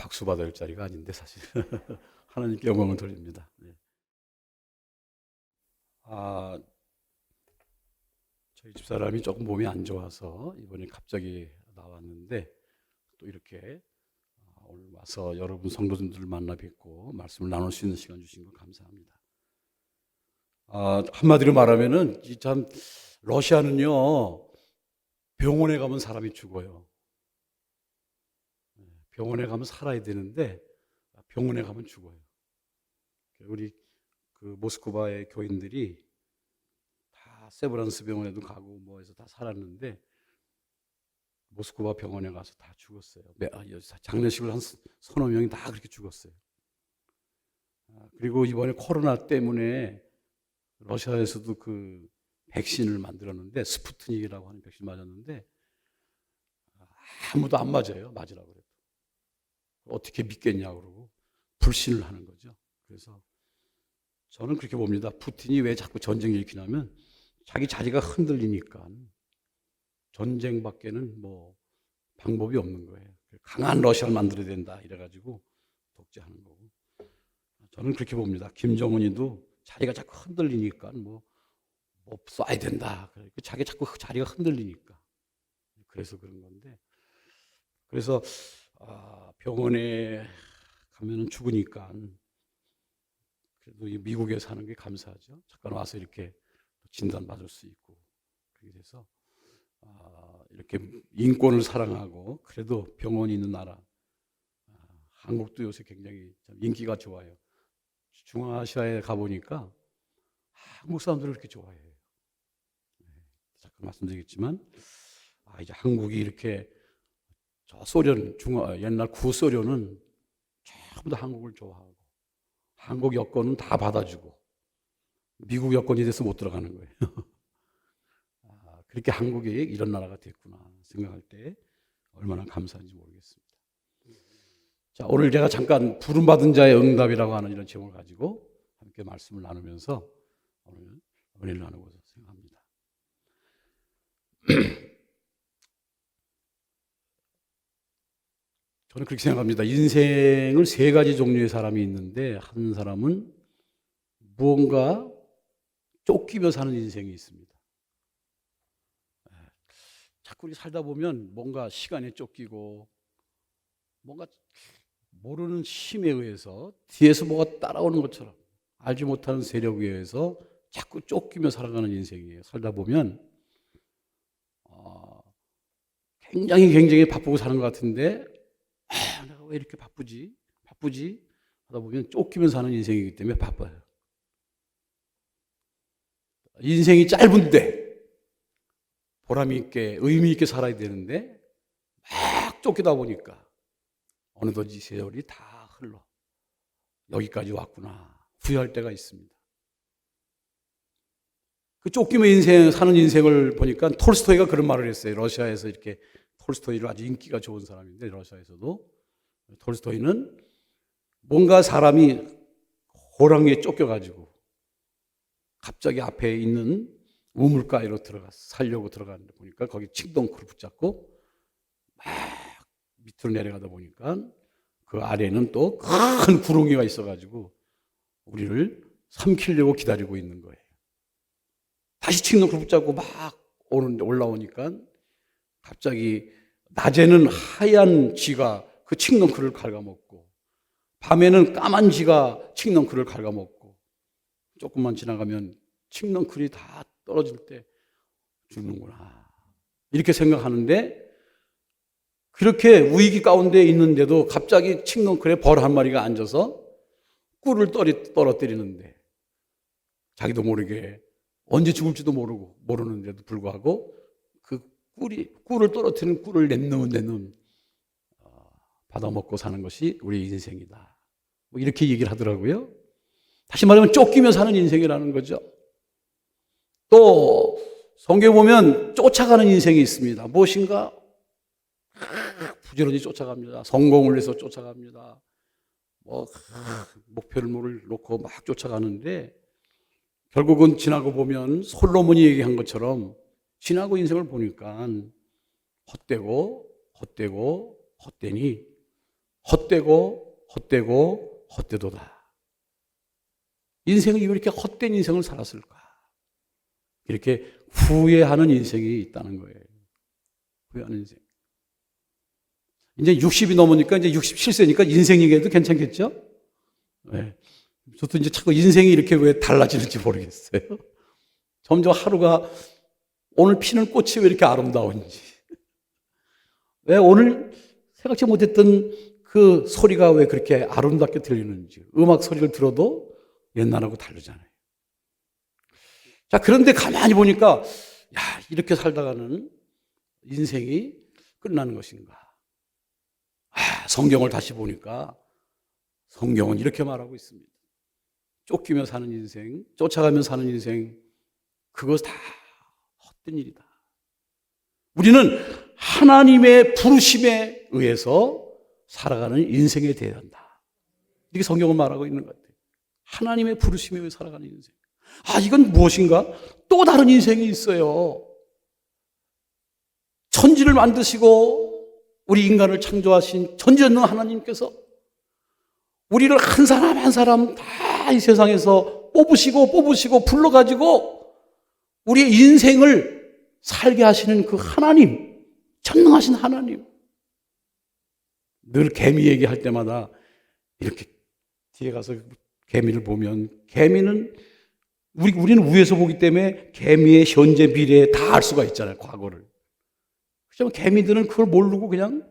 박수 받아야 할 자리가 아닌데 사실 하나님께 영광을 돌립니다. 네. 저희 집사람이 조금 몸이 안 좋아서 이번에 갑자기 나왔는데 또 이렇게 오늘 와서 여러분 성도님들을 만나 뵙고 말씀을 나눌 수 있는 시간 주신 거 감사합니다. 한마디로 말하면은 참 러시아는요, 병원에 가면 사람이 죽어요. 병원에 가면 살아야 되는데 병원에 가면 죽어요. 우리 그 모스크바의 교인들이 다 세브란스 병원에도 가고 뭐 해서 다 살았는데 모스크바 병원에 가서 다 죽었어요. 장례식을 한 서너 명이 다 그렇게 죽었어요. 그리고 이번에 코로나 때문에 러시아에서도 그 백신을 만들었는데 스푸트닉이라고 하는 백신 맞았는데 아무도 안 맞아요. 맞으라고 그래도. 어떻게 믿겠냐고 그러고 불신을 하는 거죠. 그래서 저는 그렇게 봅니다. 푸틴이 왜 자꾸 전쟁을 일으키냐면 자기 자리가 흔들리니까 전쟁밖에는 뭐 방법이 없는 거예요. 강한 러시아를 만들어야 된다 이래가지고 독재하는 거고. 저는 그렇게 봅니다. 김정은이도 자리가 자꾸 흔들리니까 뭐 쏴야 된다. 자기 자꾸 자리가 흔들리니까. 그래서 그런 건데. 그래서 병원에 가면은 죽으니까 그래도 미국에 사는 게 감사하죠. 잠깐 와서 이렇게 진단 받을 수 있고. 그래서 이렇게 인권을 사랑하고 그래도 병원이 있는 나라. 한국도 요새 굉장히 인기가 좋아요. 중앙아시아에 가보니까 한국 사람들을 그렇게 좋아해요. 잠깐 말씀드리겠지만 이제 한국이 이렇게 저 소련, 옛날 구소련은 전부 다 한국을 좋아하고 한국 여권은 다 받아주고 미국 여권이 돼서 못 들어가는 거예요. 그렇게 한국이 이런 나라가 됐구나 생각할 때 얼마나 감사한지 모르겠습니다. 자, 오늘 제가 잠깐 부름받은 자의 응답이라고 하는 이런 제목을 가지고 함께 말씀을 나누면서 오늘 은혜를 나누고자 생각합니다. 저는 그렇게 생각합니다. 인생을 세 가지 종류의 사람이 있는데 한 사람은 무언가 쫓기며 사는 인생이 있습니다. 자꾸 우리 살다 보면 뭔가 시간에 쫓기고 뭔가 모르는 힘에 의해서 뒤에서 뭐가 따라오는 것처럼 알지 못하는 세력에 의해서 자꾸 쫓기며 살아가는 인생이에요. 살다 보면 굉장히 바쁘고 사는 것 같은데 내가 왜 이렇게 바쁘지 하다 보면 쫓기며 사는 인생이기 때문에 바빠요. 인생이 짧은데 보람 있게 의미 있게 살아야 되는데 막 쫓기다 보니까 어느덧 이 세월이 다 흘러 여기까지 왔구나 후회할 때가 있습니다. 그 쫓기며 사는 인생을 보니까 톨스토이가 그런 말을 했어요. 러시아에서 이렇게 톨스토이를 아주 인기가 좋은 사람인데 러시아에서도 톨스토이는 뭔가 사람이 호랑이에 쫓겨가지고 갑자기 앞에 있는 우물가에로 살려고 들어가는데 보니까 거기 칡덩크를 붙잡고 막 밑으로 내려가다 보니까 그 아래는 또 큰 구렁이가 있어가지고 우리를 삼키려고 기다리고 있는 거예요. 다시 칡덩크를 붙잡고 막 올라오니까 갑자기 낮에는 하얀 쥐가 그 칡덩크를 갉아먹고 밤에는 까만 쥐가 칡덩크를 갉아먹고 조금만 지나가면 칡덩크이 다 떨어질 때 죽는구나 이렇게 생각하는데 그렇게 위기 가운데 있는데도 갑자기 칡덩크에 벌 한 마리가 앉아서 꿀을 떨어뜨리는데 자기도 모르게 언제 죽을지도 모르는데도 불구하고 그 꿀을 떨어뜨리는 꿀을 내놓은 받아먹고 사는 것이 우리 인생이다. 뭐 이렇게 얘기를 하더라고요. 다시 말하면 쫓기며 사는 인생이라는 거죠. 또 성경에 보면 쫓아가는 인생이 있습니다. 무엇인가? 부지런히 쫓아갑니다. 성공을 위해서 쫓아갑니다. 목표를 놓고 막 쫓아가는데 결국은 지나고 보면 솔로몬이 얘기한 것처럼 지나고 인생을 보니까 헛되고 헛되니 헛되고 헛되도다. 인생을 왜 이렇게 헛된 인생을 살았을까? 이렇게 후회하는 인생이 있다는 거예요. 후회하는 인생. 이제 60이 넘으니까 이제 67세니까 인생 얘기해도 괜찮겠죠? 네. 저도 이제 자꾸 인생이 이렇게 왜 달라지는지 모르겠어요. 점점 하루가 오늘 피는 꽃이 왜 이렇게 아름다운지. 왜 오늘 생각지 못했던 그 소리가 왜 그렇게 아름답게 들리는지. 음악 소리를 들어도 옛날하고 다르잖아요. 자, 그런데 가만히 보니까, 야, 이렇게 살다가는 인생이 끝나는 것인가. 성경을 다시 보니까 성경은 이렇게 말하고 있습니다. 쫓기며 사는 인생, 쫓아가며 사는 인생, 그것 다 헛된 일이다. 우리는 하나님의 부르심에 의해서 살아가는 인생에 대해야 한다. 이렇게 성경은 말하고 있는 것 같아요. 하나님의 부르심에 의해 살아가는 인생. 이건 무엇인가? 또 다른 인생이 있어요. 천지를 만드시고 우리 인간을 창조하신 전지전능 하나님께서 우리를 한 사람 한 사람 다 이 세상에서 뽑으시고 불러가지고 우리의 인생을 살게 하시는 그 하나님, 전능하신 하나님. 늘 개미 얘기할 때마다 이렇게 뒤에 가서 개미를 보면 개미는 우리는 위에서 보기 때문에 개미의 현재 미래 다 알 수가 있잖아요. 과거를. 그렇지만 개미들은 그걸 모르고 그냥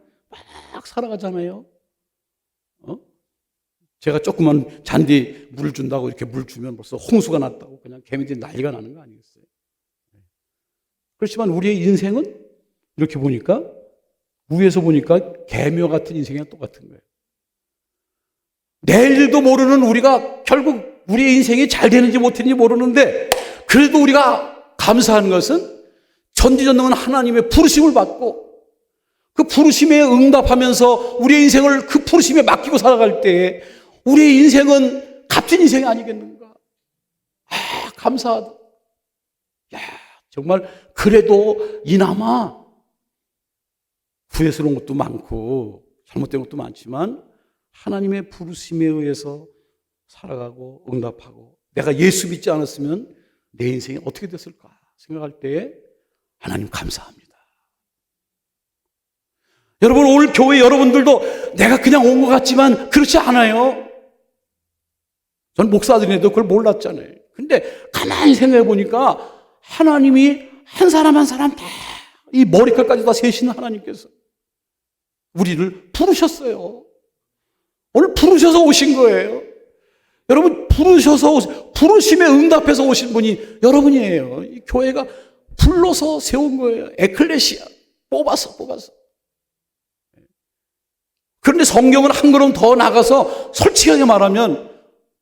막 살아가잖아요. 제가 조그만 잔디 물 준다고 이렇게 물 주면 벌써 홍수가 났다고 그냥 개미들이 난리가 나는 거 아니겠어요? 그렇지만 우리의 인생은 이렇게 보니까 위에서 보니까 개미와 같은 인생이랑 똑같은 거예요. 내일도 모르는 우리가 결국 우리의 인생이 잘 되는지 못되는지 모르는데 그래도 우리가 감사한 것은 전지전능한 하나님의 부르심을 받고 그 부르심에 응답하면서 우리의 인생을 그 부르심에 맡기고 살아갈 때에 우리의 인생은 값진 인생이 아니겠는가? 감사하다. 야, 정말 그래도 이나마 후회스러운 것도 많고 잘못된 것도 많지만 하나님의 부르심에 의해서 살아가고 응답하고 내가 예수 믿지 않았으면 내 인생이 어떻게 됐을까 생각할 때에 하나님 감사합니다. 여러분 오늘 교회 여러분들도 내가 그냥 온 것 같지만 그렇지 않아요. 전 목사들인데도 그걸 몰랐잖아요. 근데 가만히 생각해 보니까 하나님이 한 사람 한 사람 다 이 머리칼까지 다 세시는 하나님께서 우리를 부르셨어요. 오늘 부르셔서 오신 거예요. 여러분 부르심에 응답해서 오신 분이 여러분이에요. 이 교회가 불러서 세운 거예요. 에클레시아 뽑아서. 그런데 성경은 한 걸음 더 나가서 솔직하게 말하면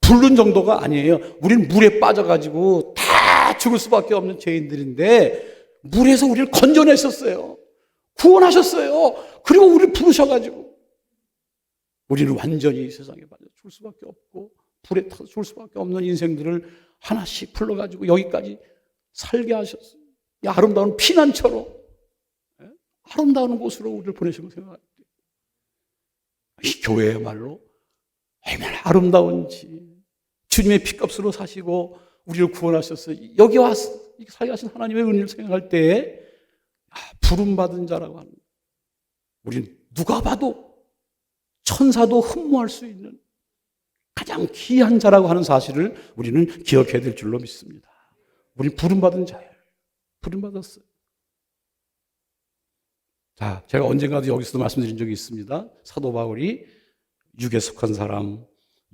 부른 정도가 아니에요. 우리는 물에 빠져가지고 다 죽을 수밖에 없는 죄인들인데 물에서 우리를 건져내셨어요. 구원하셨어요. 그리고 우리를 부르셔가지고 우리는 완전히 세상에 빠져 죽을 수밖에 없고 불에 타서 죽을 수밖에 없는 인생들을 하나씩 불러가지고 여기까지 살게 하셨어요. 이 아름다운 피난처로 아름다운 곳으로 우리를 보내신 거 생각할 때 이 교회야말로 얼마나 아름다운지 주님의 피값으로 사시고 우리를 구원하셨어요. 여기 와서 살게 하신 하나님의 은혜를 생각할 때에 부름받은 자라고 하는 우리는 누가 봐도 천사도 흠모할 수 있는 가장 귀한 자라고 하는 사실을 우리는 기억해야 될 줄로 믿습니다. 우리는 부름받은 자예요. 부름받았어요. 자, 제가 언젠가도 여기서도 말씀드린 적이 있습니다. 사도 바울이 육에 속한 사람,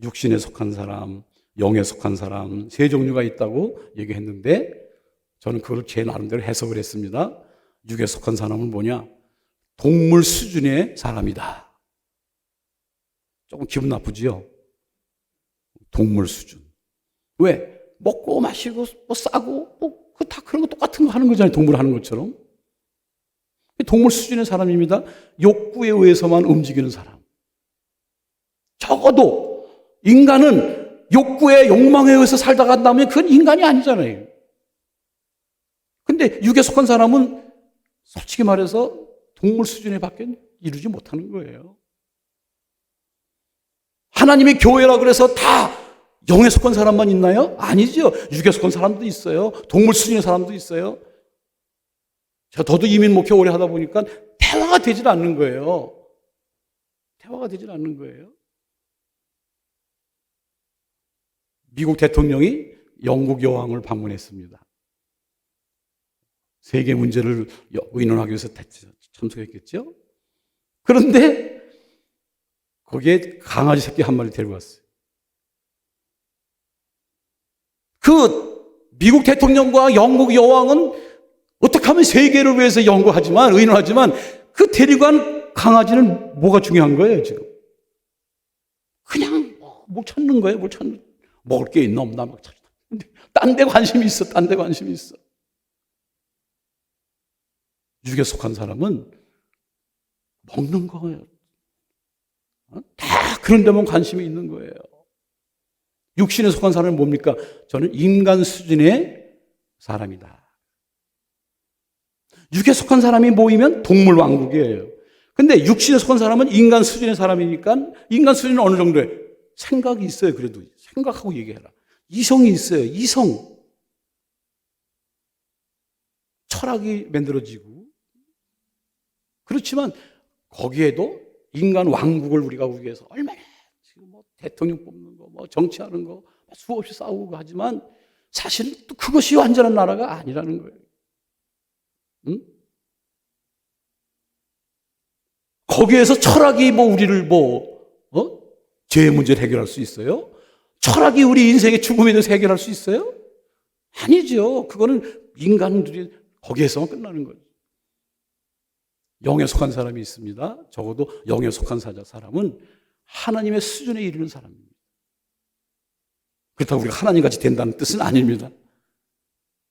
육신에 속한 사람, 영에 속한 사람 세 종류가 있다고 얘기했는데 저는 그걸 제 나름대로 해석을 했습니다. 육에 속한 사람은 뭐냐? 동물 수준의 사람이다. 조금 기분 나쁘지요? 동물 수준. 왜? 먹고 마시고 뭐 싸고 뭐 다 그런 거 똑같은 거 하는 거잖아요. 동물 하는 것처럼. 동물 수준의 사람입니다. 욕구에 의해서만 움직이는 사람. 적어도 인간은 욕구에 욕망에 의해서 살다 간다면 그건 인간이 아니잖아요. 근데 육에 속한 사람은 솔직히 말해서 동물 수준에 밖에 이루지 못하는 거예요. 하나님의 교회라 그래서 다 영에 속한 사람만 있나요? 아니죠. 육에 속한 사람도 있어요. 동물 수준의 사람도 있어요. 저도 이민 목회 오래 하다 보니까 대화가 되질 않는 거예요. 대화가 되질 않는 거예요. 미국 대통령이 영국 여왕을 방문했습니다. 세계 문제를 의논하기 위해서 참석했겠죠? 그런데 거기에 강아지 새끼 한 마리 데리고 왔어요. 그 미국 대통령과 영국 여왕은 어떻게 하면 세계를 위해서 연구하지만, 의논하지만 그 데리고 간 강아지는 뭐가 중요한 거예요, 지금? 그냥 뭘 찾는 거예요, 뭘 찾는. 먹을 게 있나 없나 막 찾아. 딴 데 관심이 있어, 딴 데 관심이 있어. 육에 속한 사람은 먹는 거예요. 다 그런 데만 관심이 있는 거예요. 육신에 속한 사람은 뭡니까? 저는 인간 수준의 사람이다. 육에 속한 사람이 모이면 동물 왕국이에요. 근데 육신에 속한 사람은 인간 수준의 사람이니까 인간 수준은 어느 정도예요? 생각이 있어요. 그래도 생각하고 얘기해라. 이성이 있어요. 이성. 철학이 만들어지고. 그렇지만 거기에도 인간 왕국을 우리가 위해서 얼마나 지금 뭐 대통령 뽑는 거, 뭐 정치하는 거 수없이 싸우고 하지만 사실은 또 그것이 완전한 나라가 아니라는 거예요. 응? 거기에서 철학이 뭐 우리를 죄의 문제를 해결할 수 있어요? 철학이 우리 인생의 죽음에 대해서 해결할 수 있어요? 아니죠. 그거는 인간들이 거기에서만 끝나는 거죠. 영에 속한 사람이 있습니다. 적어도 영에 속한 사람은 하나님의 수준에 이르는 사람입니다. 그렇다고 우리가 하나님같이 된다는 뜻은 아닙니다.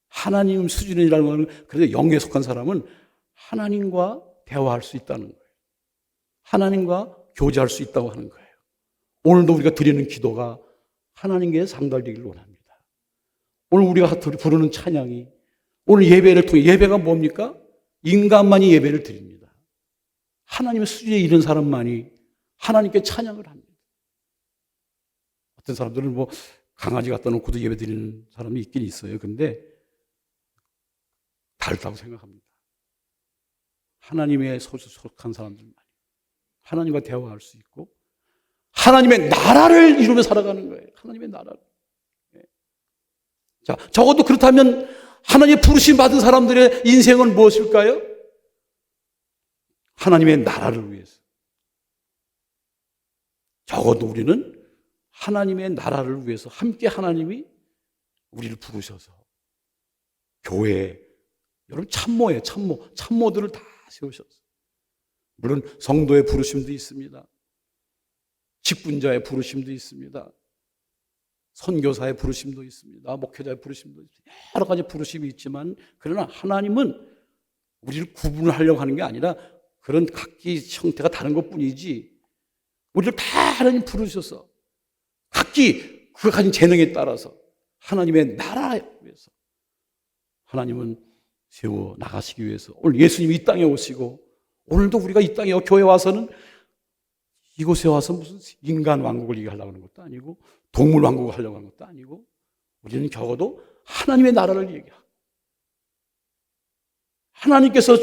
하나님 수준이라는 것은 그래서 영에 속한 사람은 하나님과 대화할 수 있다는 거예요. 하나님과 교제할 수 있다고 하는 거예요. 오늘도 우리가 드리는 기도가 하나님께 상달되기를 원합니다. 오늘 우리가 부르는 찬양이 오늘 예배를 통해 예배가 뭡니까? 인간만이 예배를 드립니다. 하나님의 수준에 이른 사람만이 하나님께 찬양을 합니다. 어떤 사람들은 뭐 강아지 갖다 놓고도 예배 드리는 사람이 있긴 있어요. 근데 다르다고 생각합니다. 하나님의 속한 사람들만이 하나님과 대화할 수 있고 하나님의 나라를 이루며 살아가는 거예요. 하나님의 나라를. 자, 적어도 그렇다면 하나님의 부르심 받은 사람들의 인생은 무엇일까요? 하나님의 나라를 위해서. 적어도 우리는 하나님의 나라를 위해서 함께 하나님이 우리를 부르셔서 교회에 여러분 참모예요. 참모들을 다 세우셨어요. 물론 성도의 부르심도 있습니다. 직분자의 부르심도 있습니다. 선교사의 부르심도 있습니다. 목회자의 부르심도 있습니다. 여러 가지 부르심이 있지만 그러나 하나님은 우리를 구분하려고 하는 게 아니라 그런 각기 형태가 다른 것뿐이지 우리를 다 하나님 부르셔서 각기 그가 가진 재능에 따라서 하나님의 나라에 위해서 하나님은 세워 나가시기 위해서 오늘 예수님이 이 땅에 오시고 오늘도 우리가 이 땅에 교회에 와서는 이곳에 와서 무슨 인간 왕국을 얘기하려고 하는 것도 아니고 동물 왕국을 하려고 하는 것도 아니고 우리는 적어도 하나님의 나라를 얘기하고 하나님께서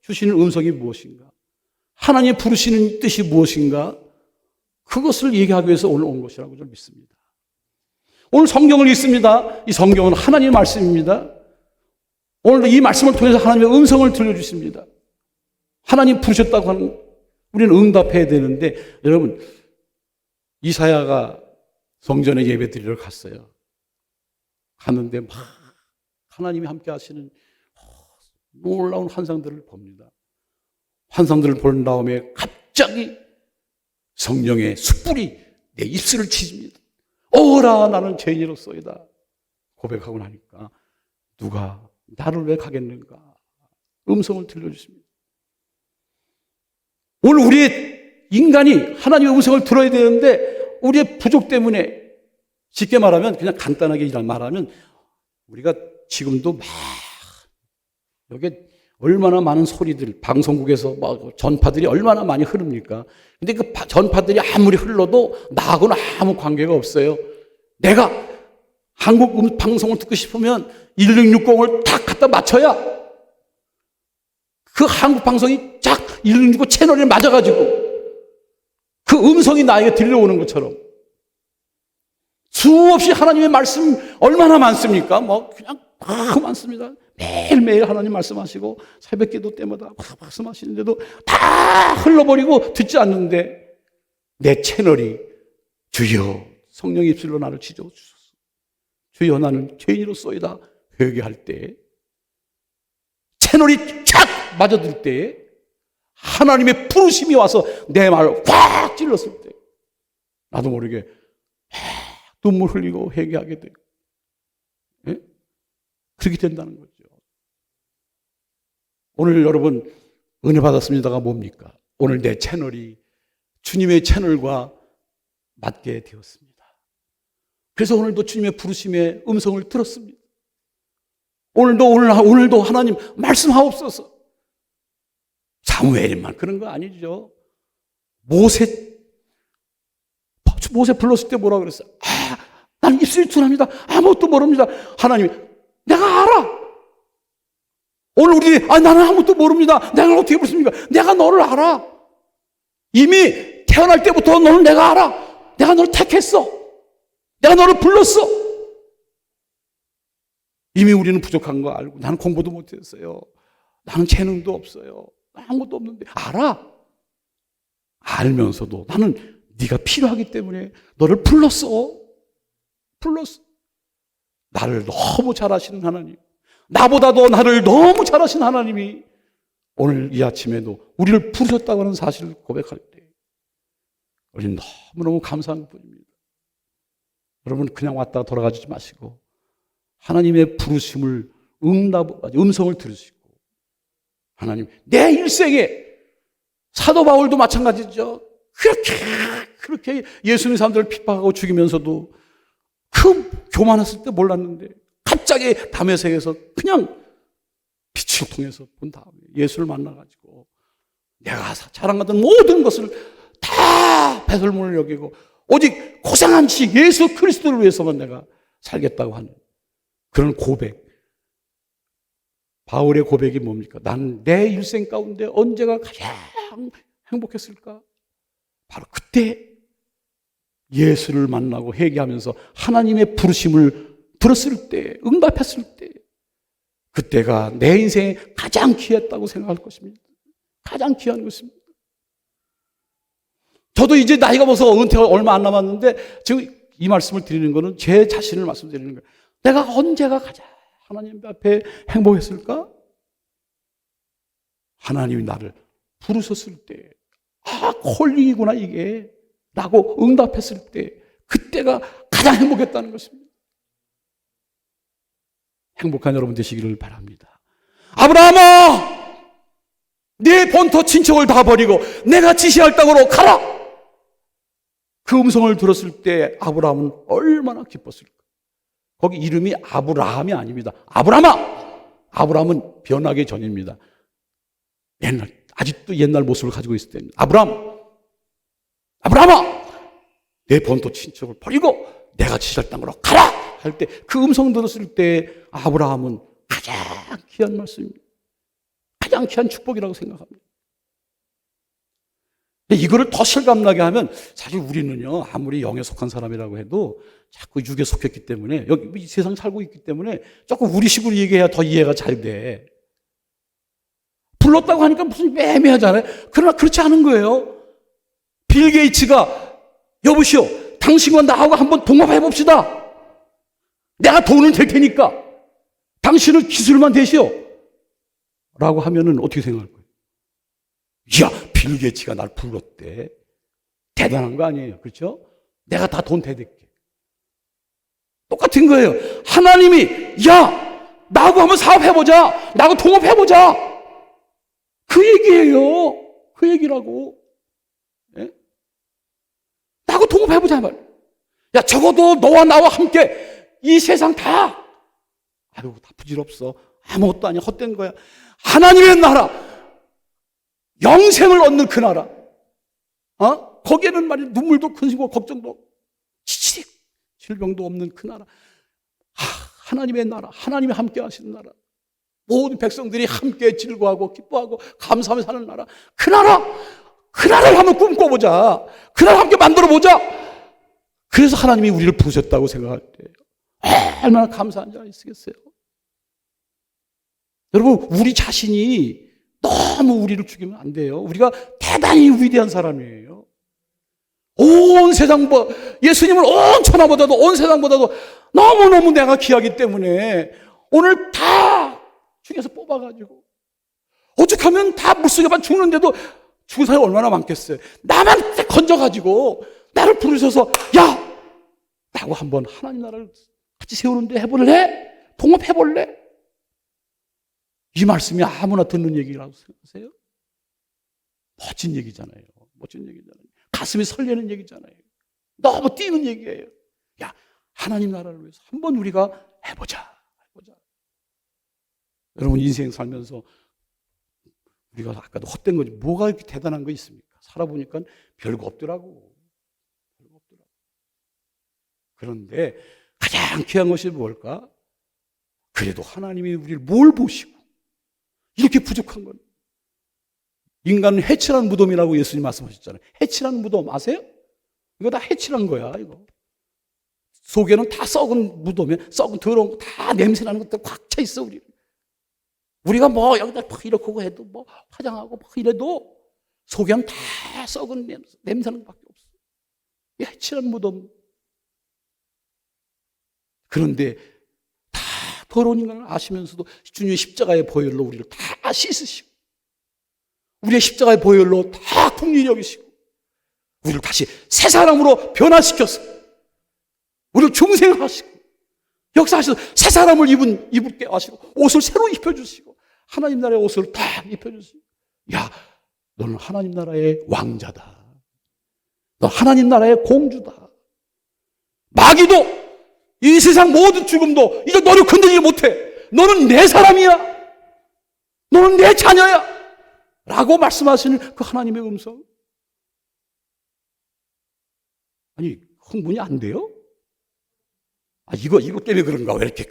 주시는 음성이 무엇인가? 하나님이 부르시는 뜻이 무엇인가? 그것을 얘기하기 위해서 오늘 온 것이라고 저는 믿습니다. 오늘 성경을 읽습니다. 이 성경은 하나님의 말씀입니다. 오늘도 이 말씀을 통해서 하나님의 음성을 들려주십니다. 하나님 부르셨다고 하는 우리는 응답해야 되는데 여러분 이사야가 성전에 예배 드리러 갔어요. 갔는데 막 하나님이 함께 하시는 놀라운 환상들을 봅니다. 환상들을 본 다음에 갑자기 성령의 숯불이 내 입술을 치집니다. 오라 나는 죄인이로소이다 고백하고 나니까 누가 나를 왜 가겠는가 음성을 들려주십니다. 오늘 우리의 인간이 하나님의 음성을 들어야 되는데 우리의 부족 때문에 쉽게 말하면 그냥 간단하게 말하면 우리가 지금도 막 여기에 얼마나 많은 소리들, 방송국에서 막 전파들이 얼마나 많이 흐릅니까? 근데 그 전파들이 아무리 흘러도 나하고는 아무 관계가 없어요. 내가 한국 방송을 듣고 싶으면 1660을 탁 갖다 맞춰야 그 한국 방송이 쫙 1660 채널에 맞아가지고 그 음성이 나에게 들려오는 것처럼 수없이 하나님의 말씀 얼마나 많습니까? 뭐 그냥 막 많습니다. 매일매일 하나님 말씀하시고 새벽 기도 때마다 말씀하시는데도 다 흘러버리고 듣지 않는데 내 채널이 주여 성령의 입술로 나를 지져 주소서. 주여 나는 죄인으로소이다 회개할 때 채널이 쫙 맞아들 때 하나님의 부르심이 와서 내 말을 확 찔렀을 때 나도 모르게 눈물 흘리고 회개하게 되고 예? 그렇게 된다는 거죠. 오늘 여러분 은혜 받았습니다가 뭡니까? 오늘 내 채널이 주님의 채널과 맞게 되었습니다. 그래서 오늘도 주님의 부르심의 음성을 들었습니다. 오늘도 하나님 말씀하옵소서. 사무엘만 그런 거 아니죠. 모세 불렀을 때 뭐라 그랬어요? 난 입술이 둔합니다. 아무것도 모릅니다. 하나님이 내가 알아. 오늘 우리 나는 아무것도 모릅니다. 내가 어떻게 부르십니까? 내가 너를 알아. 이미 태어날 때부터 너는 내가 알아. 내가 너를 택했어. 내가 너를 불렀어. 이미 우리는 부족한 거 알고 나는 공부도 못했어요. 나는 재능도 없어요. 아무것도 없는데 알아. 알면서도 나는 네가 필요하기 때문에 너를 불렀어. 나를 너무 잘 아시는 하나님, 나보다도 나를 너무 잘 아시는 하나님이 오늘 이 아침에도 우리를 부르셨다고 하는 사실을 고백할 때 우리는 너무너무 감사한 것뿐입니다. 여러분 그냥 왔다가 돌아가지 마시고 하나님의 부르심을 음성을 들으시고 하나님 내 일생에 사도 바울도 마찬가지죠. 그렇게 예수님 사람들을 핍박하고 죽이면서도 그 교만했을 때 몰랐는데 갑자기 다메섹에서 그냥 빛을 통해서 본 다음에 예수를 만나가지고 내가 자랑하던 모든 것을 다 배설물을 여기고 오직 고상한 지 예수 그리스도를 위해서만 내가 살겠다고 하는 그런 고백. 바울의 고백이 뭡니까? 난 내 일생 가운데 언제가 가장 행복했을까? 바로 그때 예수를 만나고 회개하면서 하나님의 부르심을 들었을 때, 응답했을 때 그때가 내 인생에 가장 귀했다고 생각할 것입니다. 가장 귀한 것입니다. 저도 이제 나이가 먹어서 은퇴가 얼마 안 남았는데 지금 이 말씀을 드리는 것은 제 자신을 말씀드리는 거예요. 내가 언제가 가장 하나님 앞에 행복했을까? 하나님이 나를 부르셨을 때, 콜링이구나 이게 라고 응답했을 때 그때가 가장 행복했다는 것입니다. 행복한 여러분 되시기를 바랍니다. 아브라함아, 네 본토 친척을 다 버리고 내가 지시할 땅으로 가라. 그 음성을 들었을 때 아브라함은 얼마나 기뻤을까. 거기 이름이 아브라함이 아닙니다. 아브라함은 변하기 전입니다. 아직도 옛날 모습을 가지고 있을 때입니다. 아브라함아, 내 본토 친척을 버리고 내가 지시할 땅으로 가라 할 때 그 음성 들었을 때 아브라함은 가장 귀한 말씀입니다. 가장 귀한 축복이라고 생각합니다. 근데 이거를 더 실감나게 하면 사실 우리는요, 아무리 영에 속한 사람이라고 해도 자꾸 육에 속했기 때문에 여기 이 세상 살고 있기 때문에 조금 우리식으로 얘기해야 더 이해가 잘 돼. 불렀다고 하니까 무슨 애매하잖아요. 그러나 그렇지 않은 거예요. 빌 게이츠가 여보시오, 당신과 나하고 한번 동업해 봅시다. 내가 돈을 댈 테니까 당신은 기술만 대시오 라고 하면은 어떻게 생각할 거예요? 이야, 빌 게이츠가 날 불렀대. 대단한 거 아니에요. 그렇죠? 내가 다 돈 대댈게. 똑같은 거예요. 하나님이 야, 나하고 한번 사업해보자. 나하고 동업해보자. 그 얘기예요. 그 얘기라고. 예? 나하고 동업해보자 말. 야, 적어도 너와 나와 함께 이 세상 다 부질없어. 아무것도 아니야. 헛된 거야. 하나님의 나라, 영생을 얻는 그 나라. 거기에는 말이야 눈물도 큰시고 걱정도 지치고 질병도 없는 그 나라. 하나님의 나라, 하나님이 함께 하시는 나라. 모든 백성들이 함께 즐거워하고 기뻐하고 감사하며 사는 나라. 그 나라를 한번 꿈꿔보자. 그 나라 함께 만들어보자. 그래서 하나님이 우리를 부르셨다고 생각할 때 얼마나 감사한지 아시겠어요? 여러분, 우리 자신이 너무 우리를 죽이면 안 돼요. 우리가 대단히 위대한 사람이에요. 온 세상보다, 예수님을 온 천하보다도 온 세상보다도 너무너무 내가 귀하기 때문에 오늘 다 중에서 뽑아가지고 어떻게 하면 다 물속에만 죽는데도 죽은 사람이 얼마나 많겠어요. 나만 건져가지고 나를 부르셔서 야! 라고 한번 하나님 나라를 같이 세우는데 해볼래? 동업해볼래? 이 말씀이 아무나 듣는 얘기라고 생각하세요? 멋진 얘기잖아요. 멋진 얘기잖아요. 가슴이 설레는 얘기잖아요. 너무 뛰는 얘기예요. 야, 하나님 나라를 위해서 한번 우리가 해보자. 여러분, 인생 살면서 우리가 아까도 헛된 거지 뭐가 이렇게 대단한 거 있습니까? 살아보니까 별거 없더라고. 그런데 가장 귀한 것이 뭘까? 그래도 하나님이 우리를 뭘 보시고 이렇게 부족한 건 인간은 해치라는 무덤이라고 예수님 말씀하셨잖아요. 해치라는 무덤 아세요? 이거 다 해치라는 거야. 이거 속에는 다 썩은 무덤이야. 썩은 더러운 거 다 냄새나는 것들 꽉 차 있어. 우리가 뭐 여기다 막 이렇게 해도 뭐 화장하고 막 이래도 속에는 다 썩은 냄새나는 것밖에 없어. 이 해치라는 무덤. 그런데 다 더러운 인간을 아시면서도 주님의 십자가의 보혈로 우리를 다 씻으시고 우리의 십자가의 보혈로 다 긍휼히 여기시고 우리를 다시 새 사람으로 변화시켜서 우리를 중생하시고 역사하셔서 새 사람을 입게 하시고 옷을 새로 입혀주시고 하나님 나라의 옷을 딱 입혀주시고 야, 너는 하나님 나라의 왕자다. 너 하나님 나라의 공주다. 마귀도 이 세상 모든 죽음도 이제 너를 건드리지 못해. 너는 내 사람이야. 너는 내 자녀야. 라고 말씀하시는 그 하나님의 음성. 아니, 흥분이 안 돼요? 이거 때문에 그런가? 왜 이렇게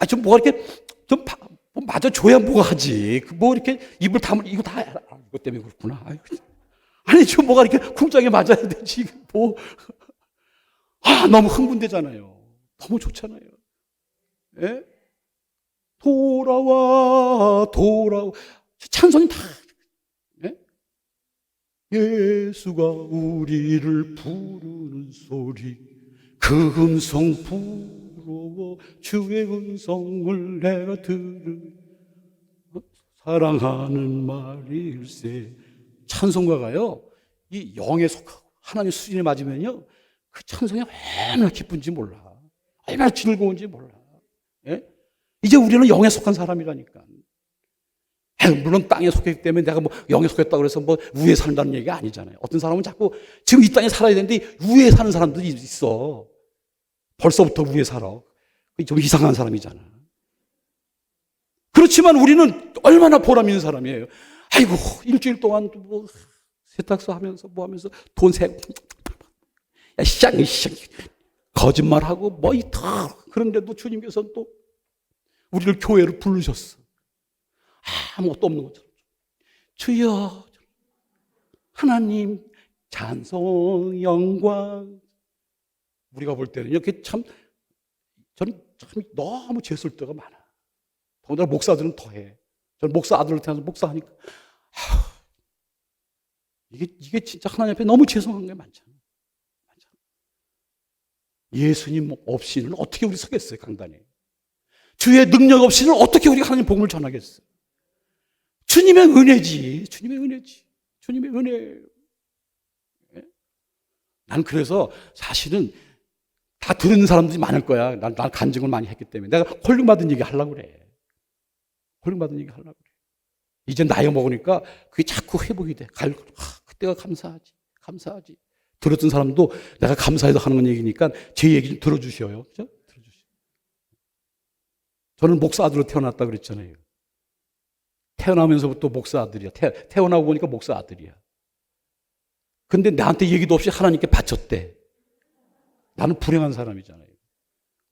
좀 뭐가 이렇게 좀 맞아줘야 뭐가 하지. 뭐 이렇게 입을 다물 이거 다 알아. 이거 때문에 그렇구나. 아니, 좀 뭐가 이렇게 쿵짝에 맞아야 되지. 뭐. 너무 흥분되잖아요. 너무 좋잖아요. 예? 돌아와. 찬송이 다. 예? 예수가 우리를 부르는 소리. 그 음성 부러워 주의 음성을 내가 사랑하는 말일세. 찬송가가요, 이 영에 속하고 하나님 수준에 맞으면요, 그 찬송이 얼마나 기쁜지 몰라. 얼마나 즐거운지 몰라. 예? 이제 우리는 영에 속한 사람이라니까. 물론 땅에 속했기 때문에 내가 뭐 영에 속했다고 해서 뭐 우에 산다는 얘기가 아니잖아요. 어떤 사람은 자꾸 지금 이 땅에 살아야 되는데 우에 사는 사람들이 있어. 벌써부터 우에 살아. 좀 이상한 사람이잖아. 그렇지만 우리는 얼마나 보람 있는 사람이에요. 아이고, 일주일 동안 뭐 세탁소 하면서 뭐 하면서 돈 세고 야, 시장 거짓말하고 뭐 다 그런데도 주님께서는 또 우리를 교회로 부르셨어. 아무것도 없는 것처럼. 주여, 하나님 찬송 영광. 우리가 볼 때는 이렇게 저는 참 너무 재수할 때가 많아. 더군다나 목사들은 더해. 저는 목사 아들을 태어나서 목사하니까 이게 진짜 하나님 앞에 너무 죄송한 게 많잖아. 예수님 없이는 어떻게 우리 서겠어요, 강단에. 주의 능력 없이는 어떻게 우리가 하나님 복음을 전하겠어요. 주님의 은혜지. 주님의 은혜예요. 난 그래서 사실은 다 듣는 사람들이 많을 거야. 난 간증을 많이 했기 때문에. 내가 콜링받은 얘기 하려고 그래. 이제 나이 먹으니까 그게 자꾸 회복이 돼. 그때가 감사하지. 들었던 사람도 내가 감사해서 하는 건 얘기니까 제 얘기 좀 들어주셔요. 그죠? 저는 목사 아들로 태어났다 그랬잖아요. 태어나면서부터 목사 아들이야. 태어나고 보니까 목사 아들이야. 근데 나한테 얘기도 없이 하나님께 바쳤대. 나는 불행한 사람이잖아요.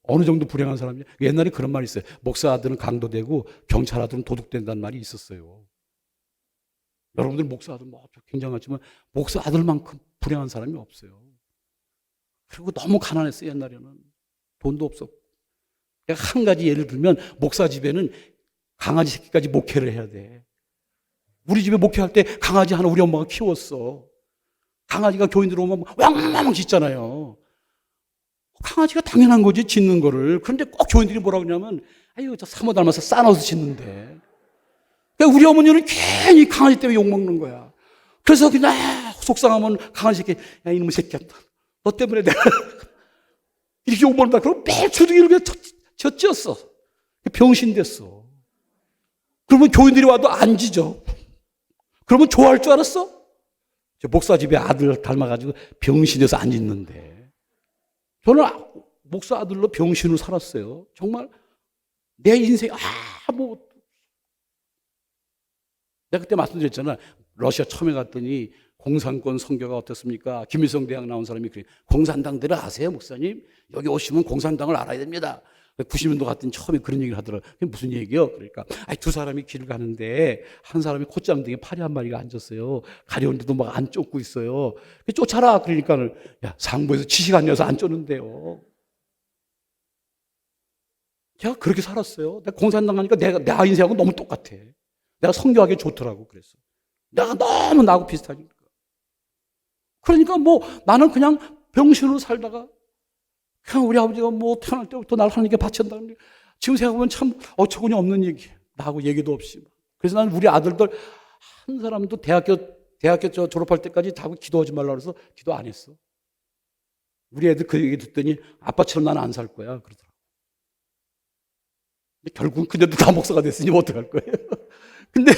어느 정도 불행한 사람이야? 옛날에 그런 말이 있어요. 목사 아들은 강도되고 경찰 아들은 도둑된다는 말이 있었어요. 여러분들 목사 아들 뭐 굉장하지만 목사 아들만큼 불행한 사람이 없어요. 그리고 너무 가난했어요. 옛날에는 돈도 없었고. 한 가지 예를 들면 목사 집에는 강아지 새끼까지 목회를 해야 돼. 우리 집에 목회할 때 강아지 하나 우리 엄마가 키웠어. 강아지가 교인들 오면 왕왕 짖잖아요. 강아지가 당연한 거지, 짖는 거를. 그런데 꼭 교인들이 뭐라 그러냐면, 아유, 저 사모 닮아서 싸나워서 짖는데. 그러니까 우리 어머니는 괜히 강아지 때문에 욕먹는 거야. 그래서 그냥 속상하면 강아지 새끼, 야, 이놈의 새끼야. 너 때문에 내가 이렇게 욕먹는다. 그럼 매일 주둥이를 그냥 젖지었어. 병신 됐어. 그러면 교인들이 와도 안 짖어. 그러면 좋아할 줄 알았어? 저 목사 집에 아들 닮아가지고 병신 돼서 안 짖는데. 저는 목사 아들로 병신으로 살았어요. 정말 내 인생 아무것도. 내가 그때 말씀드렸잖아. 러시아 처음에 갔더니 공산권 선교가 어떻습니까? 김일성 대학 나온 사람이 그래. 공산당들을 아세요, 목사님? 여기 오시면 공산당을 알아야 됩니다. 90년도 갔더니 처음에 그런 얘기를 하더라고요. 그게 무슨 얘기요? 그러니까 두 사람이 길을 가는데 한 사람이 콧장등에 파리 한 마리가 앉았어요. 가려운데도 막 안 쫓고 있어요. 쫓아라. 그러니까 야, 상부에서 지시가 안 내서 안 쫓는데요. 제가 그렇게 살았어요. 내가 공산당 가니까 내 인생하고 너무 똑같아. 내가 선교하기 좋더라고. 그래서 내가 너무 나하고 비슷하니까. 그러니까 뭐 나는 그냥 병신으로 살다가 그냥 우리 아버지가 뭐 태어날 때부터 날 하나님께 바친다는데 지금 생각하면 참 어처구니 없는 얘기. 나하고 얘기도 없이. 그래서 나는 우리 아들들 한 사람도 대학교 졸업할 때까지 다 기도하지 말라 그래서 기도 안 했어. 우리 애들 그 얘기 듣더니 아빠처럼 나는 안 살 거야 그러더라고. 근데 결국은 그녀도 다 목사가 됐으니 뭐 어떡할 거예요. 근데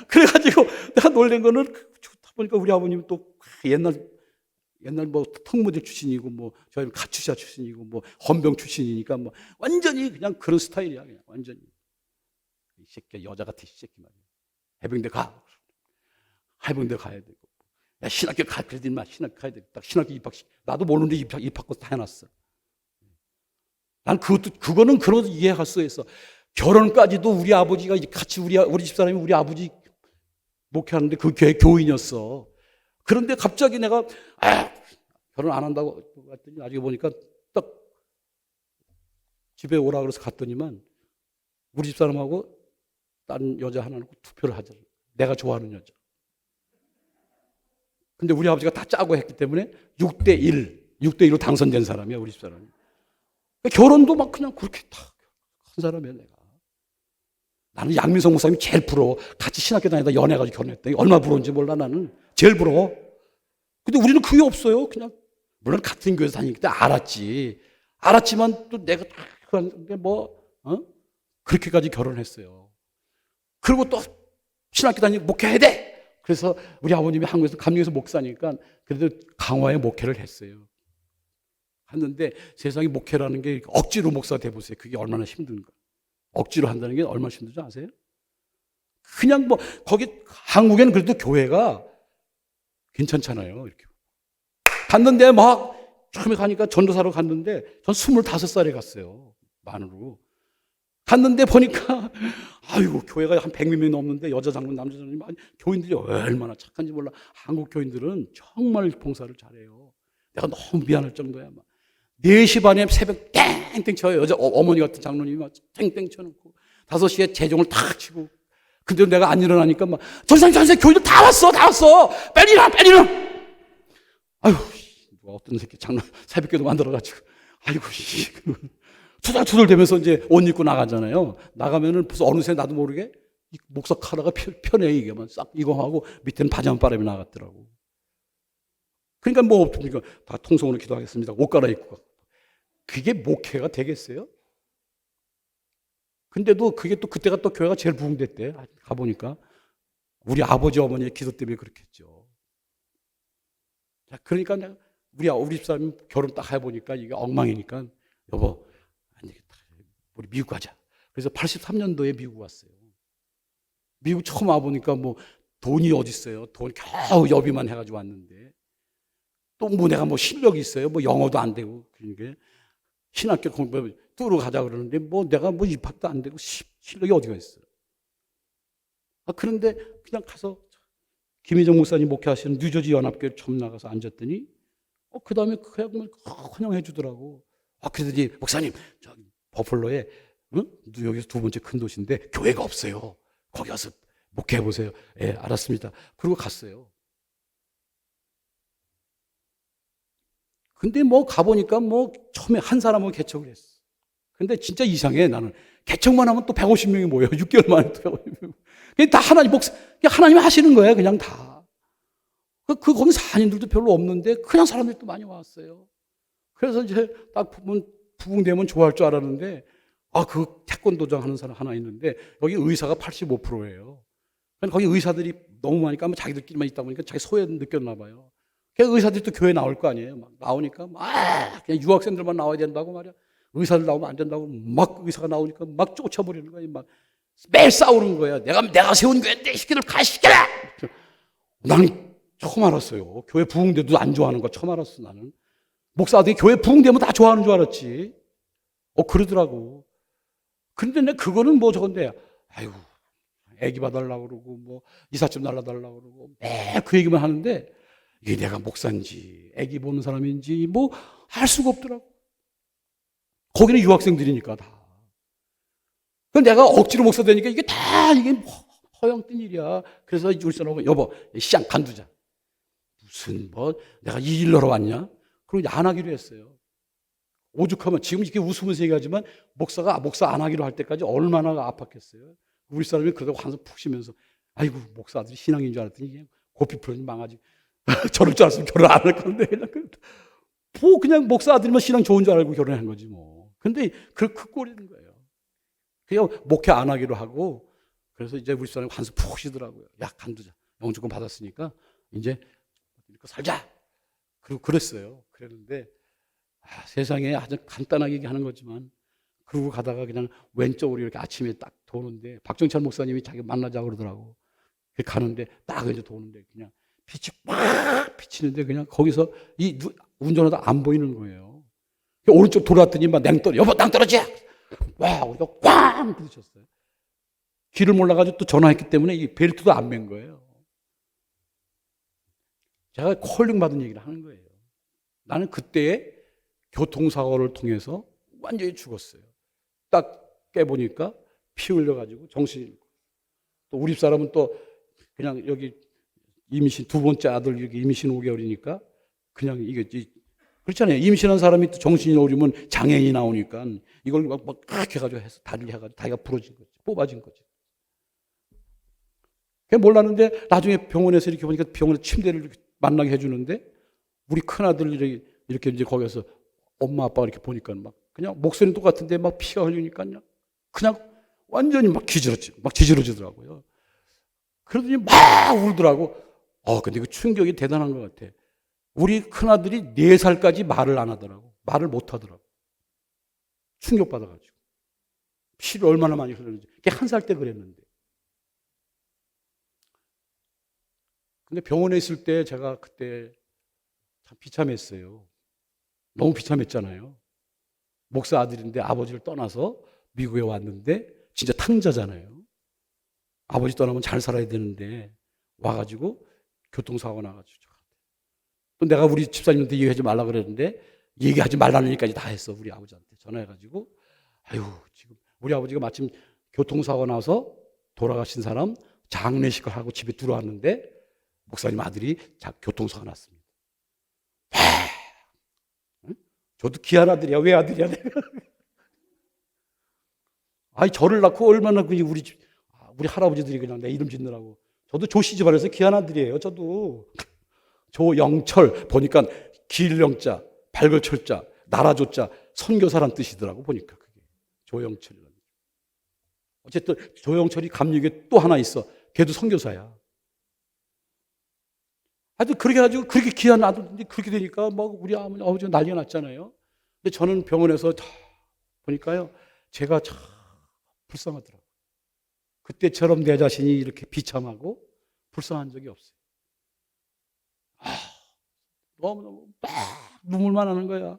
그래가지고 내가 놀란 거는 좋다 보니까 우리 아버님 또 옛날 뭐 특무대 출신이고 뭐 저희는 가추샤 출신이고 뭐 헌병 출신이니까 뭐 완전히 그냥 그런 스타일이야. 그냥 완전히 이 새끼 여자 같아 이 새끼 말이야. 해병대 가. 해병대 가야 되고. 야 신학교 가 그러더니 막 신학교 가야 돼. 딱 신학교 입학식. 나도 모르는데 입학고 다 해놨어. 난 그거는 그런 이해할 수 있어. 결혼까지도 우리 아버지가 같이 우리 집사람이 우리 아버지 목회하는데 그 교회 교인이었어. 그런데 갑자기 내가 결혼 안 한다고 했더니 나중에 보니까 딱 집에 오라 그래서 갔더니만 우리 집사람하고 다른 여자 하나 놓고 투표를 하잖아. 내가 좋아하는 여자. 근데 우리 아버지가 다 짜고 했기 때문에 6대1로 당선된 사람이야 우리 집사람이. 결혼도 막 그냥 그렇게 다 한 사람이야 내가. 나는 양민성 목사님이 제일 부러워. 같이 신학교 다니다 연애해가지고 결혼했더니 얼마나 부러운지 몰라 나는. 제일 부러워. 근데 우리는 그게 없어요. 그냥 물론 같은 교회에서 다니기 때문에 알았지만 또 내가 그렇게까지 결혼했어요. 그리고 또 신학교 다니고 목회해야 돼. 그래서 우리 아버님이 한국에서 감리교에서 목사니까 그래도 강화에 목회를 했어요. 했는데 세상에 목회라는 게 억지로 목사가 돼보세요. 그게 얼마나 힘든가. 억지로 한다는 게 얼마나 힘든지 아세요? 그냥 뭐 거기 한국에는 그래도 교회가 괜찮잖아요. 이렇게 갔는데 막 처음에 가니까 전도사로 갔는데 전 25살에 갔어요. 만으로. 갔는데 보니까 아이고 교회가 한 100몇 명이 넘는데 여자 장로님 남자 장로님 교인들이 얼마나 착한지 몰라. 한국 교인들은 정말 봉사를 잘해요. 내가 너무 미안할 정도야. 막 4시 반에 새벽 땡땡 쳐요. 여자 어머니 같은 장로님이 막 땡땡 쳐놓고 5시에 재종을 탁 치고. 근데 내가 안 일어나니까 막 전생 교인들 다 왔어. 빨리 일어나. 아유 누가 어떤 새끼 장로 새벽기도 만들어가지고 아이고 투덜투덜 대면서 이제 옷 입고 나가잖아요. 나가면은 벌써 어느새 나도 모르게 목사 카라가 편해 이게 싹 이거 하고 밑에는 바지만 바람이 나갔더라고. 그러니까 뭐 없으니까 다 통성으로 기도하겠습니다. 옷 갈아입고 가고. 그게 목회가 되겠어요? 근데도 그게 또 그때가 또 교회가 제일 부흥됐대. 가보니까 우리 아버지 어머니의 기도 때문에 그렇겠죠. 자, 그러니까 내가 우리 집사람 결혼 딱 해보니까 이게 엉망이니까 여보 안 되겠다. 우리 미국 가자. 그래서 83년도에 미국 왔어요. 미국 처음 와보니까 뭐 돈이 어디 있어요. 돈 겨우 여비만 해가지고 왔는데 또 뭐 내가 뭐 실력이 있어요. 뭐 영어도 안 되고 그러니까 신학교 공부 뚫어 가자 그러는데 뭐 내가 뭐 입학도 안 되고 실력이 어디가 있어요. 그런데 그냥 가서 김희정 목사님 목회하시는 뉴저지 연합교회 처음 나가서 앉았더니 그 다음에 그냥 환영해 주더라고. 그러더니 목사님 저기 버플로에 여기서 두 번째 큰 도시인데 교회가 없어요. 거기 가서 목회해 보세요. 예, 알았습니다. 그리고 갔어요. 근데 뭐 가보니까 뭐 처음에 한 사람은 개척을 했어. 근데 진짜 이상해. 나는 개척만 하면 또 150명이 모여. 6개월 만에 또 150명. 그게 다 하나님 하나님 하시는 거예요. 그냥 다. 거기 사님들도 별로 없는데 그냥 사람들이 또 많이 왔어요. 그래서 이제 딱 부흥되면 좋아할 줄 알았는데 그 태권도장 하는 사람 하나 있는데 여기 의사가 85%예요. 거기 의사들이 너무 많으니까 자기들끼리만 있다 보니까 자기 소외 느꼈나 봐요. 의사들이 또 교회 나올 거 아니에요. 막 나오니까 그냥 유학생들만 나와야 된다고 말이야. 의사들 나오면 안 된다고 막 의사가 나오니까 막 쫓아버리는 거예요. 막 매일 싸우는 거야. 내가 세운 교회인데 이 새끼들 가시켜라. 나는 처음 알았어요. 교회 부흥돼도 안 좋아하는 거 처음 알았어. 나는 목사들이 교회 부흥되면 다 좋아하는 줄 알았지. 그러더라고. 근데 내 그거는 뭐 저건데, 아이고 애기 봐달라고 그러고 뭐 이삿짐 날라달라고 그러고 매일 그 얘기만 하는데 이게 내가 목사인지 애기 보는 사람인지 뭐 알 수가 없더라고. 거기는 유학생들이니까 다. 그럼 내가 억지로 목사 되니까 이게 허영 뜬 일이야. 그래서 우리 사람은 여보 시장 간두자. 무슨 내가 이 일러러 왔냐? 그리고 안 하기로 했어요. 오죽하면 지금 이렇게 웃으면서 얘기하지만 목사 안 하기로 할 때까지 얼마나 아팠겠어요. 우리 사람이 그러다가 한숨 푹 쉬면서 아이고 목사 아들이 신앙인 줄 알았더니 이게 고삐 풀어진 망하지. 저럴 줄 알았으면 결혼 안 할 건데 그냥 목사 아들이면 신앙 좋은 줄 알고 결혼한 거지 뭐. 근데 그 꼴이는 거예요. 그냥 목회 안 하기로 하고 그래서 이제 우리 사람이 한숨 푹 쉬더라고요. 야 간두자. 영주권 받았으니까 이제 이렇게 살자. 그리고 그랬어요. 그랬는데 세상에 아주 간단하게 얘기하는 거지만 그러고 가다가 그냥 왼쪽으로 이렇게 아침에 딱 도는데 박정철 목사님이 자기 만나자고 그러더라고. 가는데 딱 이제 도는데 그냥 빛이 막 비치는데 그냥 거기서 이 운전하다 안 보이는 거예요. 오른쪽 돌아왔더니 막 여보 낭 떨어져. 와 우리가 꽝 부딪혔어요. 길을 몰라가지고 또 전화했기 때문에 이 벨트도 안 맨 거예요. 제가 콜링 받은 얘기를 하는 거예요. 나는 그때에 교통사고를 통해서 완전히 죽었어요. 딱 깨보니까 피 흘려가지고 정신이 잃고. 또 우리 사람은 또 그냥 여기 임신 두 번째 아들 이렇게 임신 5개월이니까 그냥 이게 그렇잖아요. 임신한 사람이 또 정신이 오리면 장애인이 나오니까 이걸 막 해가지고 해서 다리를 해가지고 다리가 부러진 거지. 뽑아진 거지. 그냥 몰랐는데 나중에 병원에서 이렇게 보니까 병원에 침대를 만나게 해주는데 우리 큰아들 이렇게 이제 거기서 엄마 아빠가 이렇게 보니까 막 그냥 목소리는 똑같은데 막 피가 흘리니까요. 그냥 완전히 막 지지러지더라고요. 그러더니 막 울더라고. 근데 그 충격이 대단한 것 같아. 우리 큰아들이 4살까지 말을 안 하더라고. 말을 못 하더라고. 충격받아가지고. 피를 얼마나 많이 흘렸는지. 그게 1살 때 그랬는데. 근데 병원에 있을 때 제가 그때 참 비참했어요. 너무 비참했잖아요. 목사 아들인데 아버지를 떠나서 미국에 왔는데 진짜 탕자잖아요. 아버지 떠나면 잘 살아야 되는데 와가지고 교통사고 나가지고 또 내가 우리 집사님한테 얘기하지 말라 그랬는데 얘기하지 말라는 얘기까지 다 했어. 우리 아버지한테 전화해가지고 지금 우리 아버지가 마침 교통사고 나서 돌아가신 사람 장례식을 하고 집에 들어왔는데 목사님 아들이 교통사고 났습니다. 저도 귀한 아들이야. 왜 아들이야? 저를 낳고 얼마나 우리 할아버지들이 그냥 내 이름 짓느라고. 저도 조씨 집안에서 귀한 아들이에요. 저도 조영철 보니까 길영자, 발걸철자, 나라조자, 선교사란 뜻이더라고 보니까 그게 조영철이라는. 어쨌든 조영철이 감리교에 또 하나 있어. 걔도 선교사야. 하여튼 그렇게 해가지고 그렇게 귀한 아들인데 그렇게 되니까 막 우리 아버지가 난리가 났잖아요. 근데 저는 병원에서 보니까요, 제가 참 불쌍하더라고요. 그때처럼 내 자신이 이렇게 비참하고 불쌍한 적이 없어요. 너무너무 막 눈물만 하는 거야.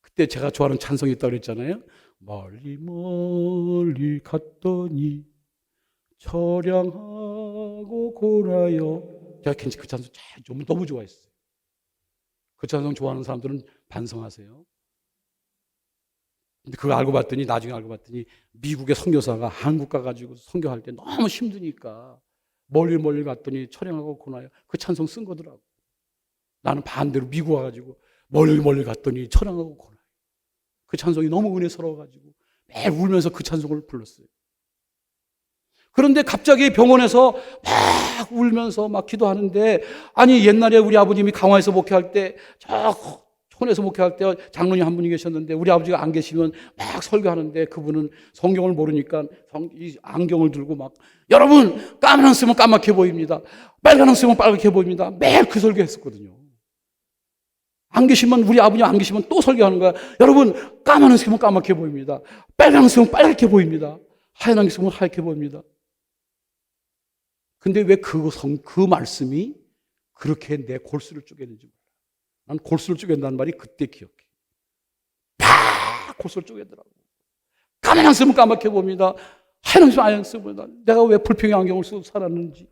그때 제가 좋아하는 찬송이 있다고 그랬잖아요. 멀리 멀리 갔더니 처량하고 고라여. 제가 괜히 그 찬송 너무 좋아했어요. 그 찬송 좋아하는 사람들은 반성하세요. 근데 그거 알고 봤더니, 나중에 알고 봤더니 미국의 선교사가 한국 가가지고 선교할 때 너무 힘드니까 멀리 멀리 갔더니 처량하고 고나요. 그 찬송 쓴 거더라고. 나는 반대로 미국 와가지고 멀리 멀리 갔더니 처량하고 고나요. 그 찬송이 너무 은혜스러워가지고 매일 울면서 그 찬송을 불렀어요. 그런데 갑자기 병원에서 막 울면서 막 기도하는데, 아니 옛날에 우리 아버님이 강화에서 목회할 때, 저 촌에서 목회할 때 장로님 한 분이 계셨는데, 우리 아버지가 안 계시면 막 설교하는데 그분은 성경을 모르니까 이 안경을 들고 막, 여러분 까만 쓰면 까맣게 보입니다, 빨간 쓰면 빨갛게 보입니다, 매일 그 설교했었거든요. 안 계시면, 우리 아버님 안 계시면 또 설교하는 거야. 여러분 까만 쓰면 까맣게 보입니다, 빨간 쓰면 빨갛게 보입니다, 하얀 안경 쓰면 하얗게 보입니다. 근데 왜 그 말씀이 그렇게 내 골수를 쪼개는지 몰라. 난 골수를 쪼갠다는 말이 그때 기억해. 팍 골수를 쪼개더라고. 까만 안경 쓰면 까맣게 봅니다, 하얀 안경 쓰면 하얀 쓰면, 내가 왜 불평의 안경을 쓰고 살았는지,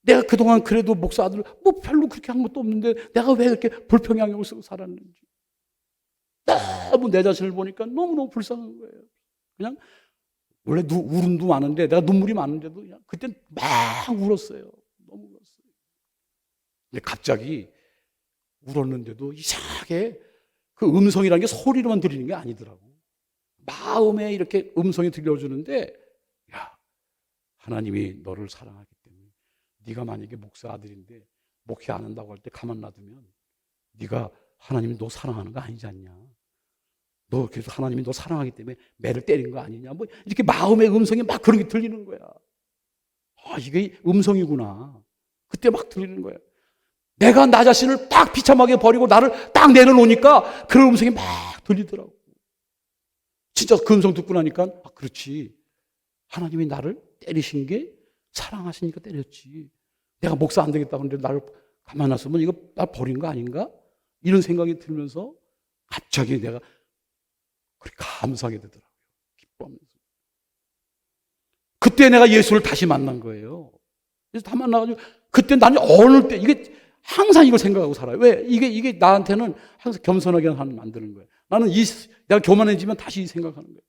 내가 그동안 그래도 목사 아들 뭐 별로 그렇게 한 것도 없는데 내가 왜 이렇게 불평의 안경을 쓰고 살았는지, 너무 내 자신을 보니까 너무너무 불쌍한 거예요. 그냥 원래 울음도 많은데, 내가 눈물이 많은데도 그냥 그때 막 울었어요. 너무 울었어요. 근데 갑자기 울었는데도 이상하게 그 음성이라는 게 소리로만 들리는 게 아니더라고. 마음에 이렇게 음성이 들려주는데, 야, 하나님이 너를 사랑하기 때문에 네가 만약에 목사 아들인데 목회 안 한다고 할 때 가만 놔두면 네가 하나님이 너 사랑하는 거 아니지 않냐, 너 그래서 하나님이 너 사랑하기 때문에 매를 때린 거 아니냐, 뭐 이렇게 마음의 음성이 막 그런 게 들리는 거야. 이게 음성이구나. 그때 막 들리는 거야. 내가 나 자신을 딱 비참하게 버리고 나를 딱 내려놓으니까 그런 음성이 막 들리더라고. 진짜 그 음성 듣고 나니까, 그렇지, 하나님이 나를 때리신 게 사랑하시니까 때렸지, 내가 목사 안 되겠다고 하는데 나를 가만 놨으면 이거 나 버린 거 아닌가, 이런 생각이 들면서 갑자기 내가 그렇게 감사하게 되더라고요. 기뻐하면서. 그때 내가 예수를 다시 만난 거예요. 그래서 다 만나가지고 그때 나는 어느 때 이게 항상 이걸 생각하고 살아요. 왜? 이게 나한테는 항상 겸손하게 만드는 거예요. 나는 내가 교만해지면 다시 생각하는 거예요.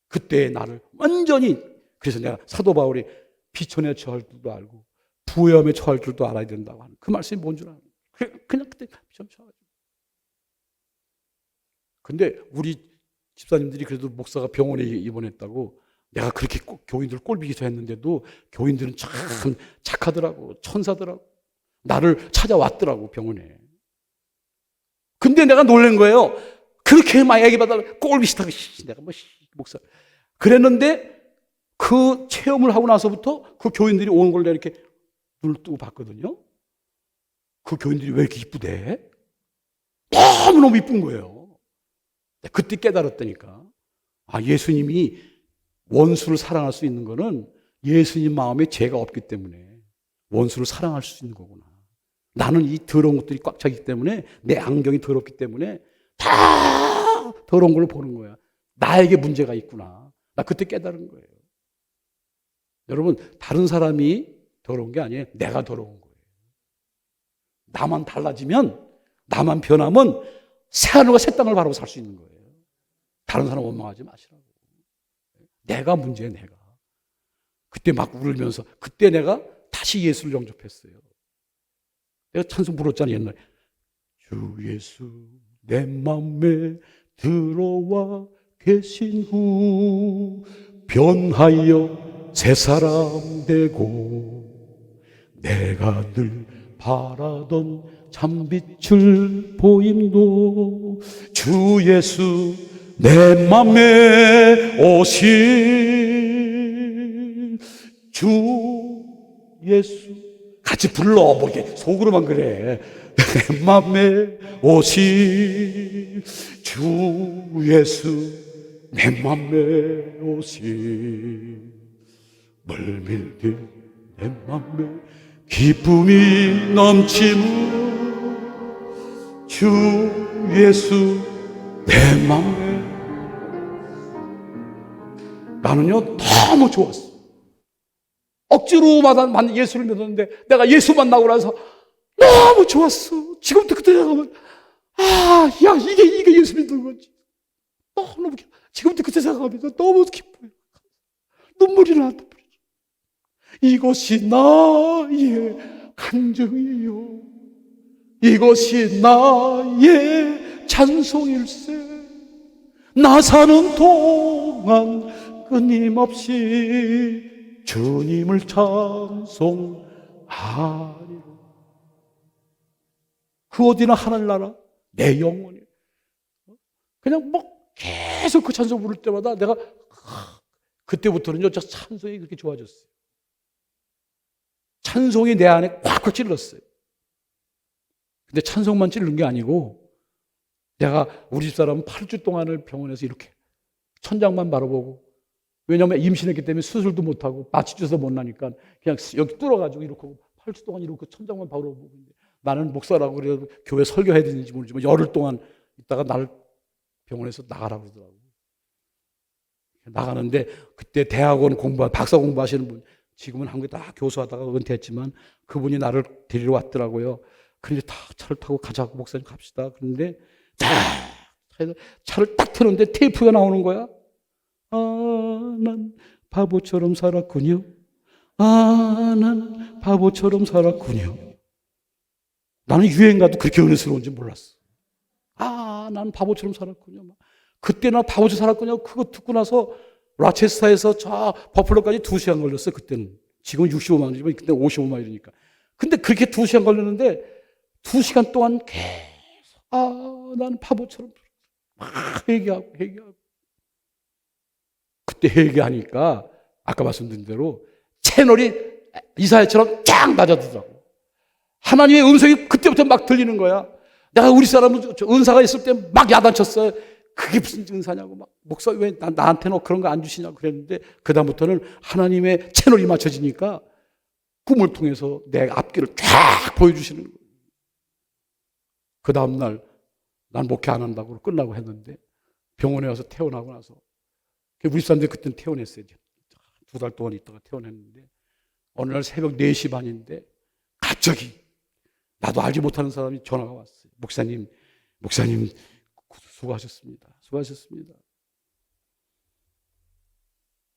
그때 나를 완전히, 그래서 내가 사도 바울이 비천에 처할 줄도 알고 부여함에 처할 줄도 알아야 된다고 하는 그 말씀이 뭔 줄 아는 거예요. 그냥 그때 비천 처하죠. 근데 우리 집사님들이 그래도 목사가 병원에 입원했다고 내가 그렇게 교인들 꼴비기서 했는데도 교인들은 참 착하더라고, 천사더라고. 나를 찾아왔더라고, 병원에. 근데 내가 놀란 거예요. 그렇게 막 얘기받아 꼴비슷하게, 내가 뭐 목사 그랬는데, 그 체험을 하고 나서부터 그 교인들이 오는 걸 내가 이렇게 눈을 뜨고 봤거든요. 그 교인들이 왜 이렇게 이쁘대? 너무너무 이쁜 거예요. 그때 깨달았다니까. 예수님이 원수를 사랑할 수 있는 거는 예수님 마음에 죄가 없기 때문에 원수를 사랑할 수 있는 거구나. 나는 이 더러운 것들이 꽉 차기 때문에, 내 안경이 더럽기 때문에 다 더러운 걸 보는 거야. 나에게 문제가 있구나. 나 그때 깨달은 거예요. 여러분, 다른 사람이 더러운 게 아니에요. 내가 더러운 거예요. 나만 달라지면, 나만 변하면 새하늘과 새 땅을 바라고 살 수 있는 거예요. 다른 사람 원망하지 마시라고. 내가 문제야, 내가. 그때 막 울면서, 그때 내가 다시 예수를 영접했어요. 내가 찬송 불렀잖아요, 옛날에. 주 예수 내 맘에 들어와 계신 후 변하여 새 사람 되고, 내가 늘 바라던 참빛을 보임도 주 예수 내 맘에 오신 주 예수. 같이 불러. 뭐 이렇게 속으로만 그래. 내 맘에 오신 주 예수 내 맘에 오시 멀밀히 내 맘에 기쁨이 넘치는 주 예수 내 맘에 나는요 너무 좋았어. 억지로 예수를 믿었는데 내가 예수 만나고 나서 너무 좋았어. 지금도 그때 생각하면 야 이게 예수 믿는 거지. 너무 지금도 그때 생각하면 너무 기뻐요. 눈물이 나. 이것이 나의 간증이요 이것이 나의 찬송일세. 나 사는 동안 끊임없이 주님을 찬송하리라. 그 어디나 하늘나라 내 영혼이 그냥 계속 그 찬송 부를 때마다 내가 그때부터는요 저 찬송이 그렇게 좋아졌어요. 찬송이 내 안에 꽉꽉 찔렀어요. 근데 찬송만 찔른 게 아니고 내가 우리 집사람은 8주 동안을 병원에서 이렇게 천장만 바라보고, 왜냐하면 임신했기 때문에 수술도 못하고 마취주사 못 나니까 그냥 여기 뚫어가지고 이렇게 8주 동안 이렇게 천장만 바라보고 있는데, 나는 목사라고 그래도 교회 설교해야 되는지 모르지만 열흘 동안 있다가 나를 병원에서 나가라고 그러더라고. 나가는데 그때 대학원 박사 공부하시는 분, 지금은 한국에 다 교수하다가 은퇴했지만 그분이 나를 데리러 왔더라고요. 그런데 다 차를 타고 가자고, 목사님 갑시다. 그런데 차를 딱 트는데 테이프가 나오는 거야. 난 바보처럼 살았군요. 난 바보처럼 살았군요. 나는 유행가도 그렇게 은혜스러운지 몰랐어. 난 바보처럼 살았군요. 그때 나 바보처럼 살았군요. 그거 듣고 나서 라체스타에서 저 버플러까지 2시간 걸렸어요. 그때는. 지금은 65마일이지만 그때 55마일이니까. 근데 그렇게 2시간 걸렸는데 2시간 동안 계속 나는 바보처럼 막 회개하고 그때 회개하니까 아까 말씀드린 대로 채널이 이사야처럼 쫙 낮아지더라고. 하나님의 음성이 그때부터 막 들리는 거야. 내가 우리 사람은 은사가 있을 때 막 야단쳤어요. 그게 무슨 은사냐고, 막 목사 왜 나한테는 그런 거 안 주시냐고 그랬는데, 그 다음부터는 하나님의 채널이 맞춰지니까 꿈을 통해서 내 앞길을 쫙 보여주시는 거예요. 그 다음날 난 목회 안 한다고 끝나고 했는데, 병원에 와서 퇴원하고 나서 우리 사람들이 그때는 퇴원했어요. 2달 동안 있다가 퇴원했는데, 어느 날 새벽 4시 반인데 갑자기 나도 알지 못하는 사람이 전화가 왔어요. 목사님 수고하셨습니다.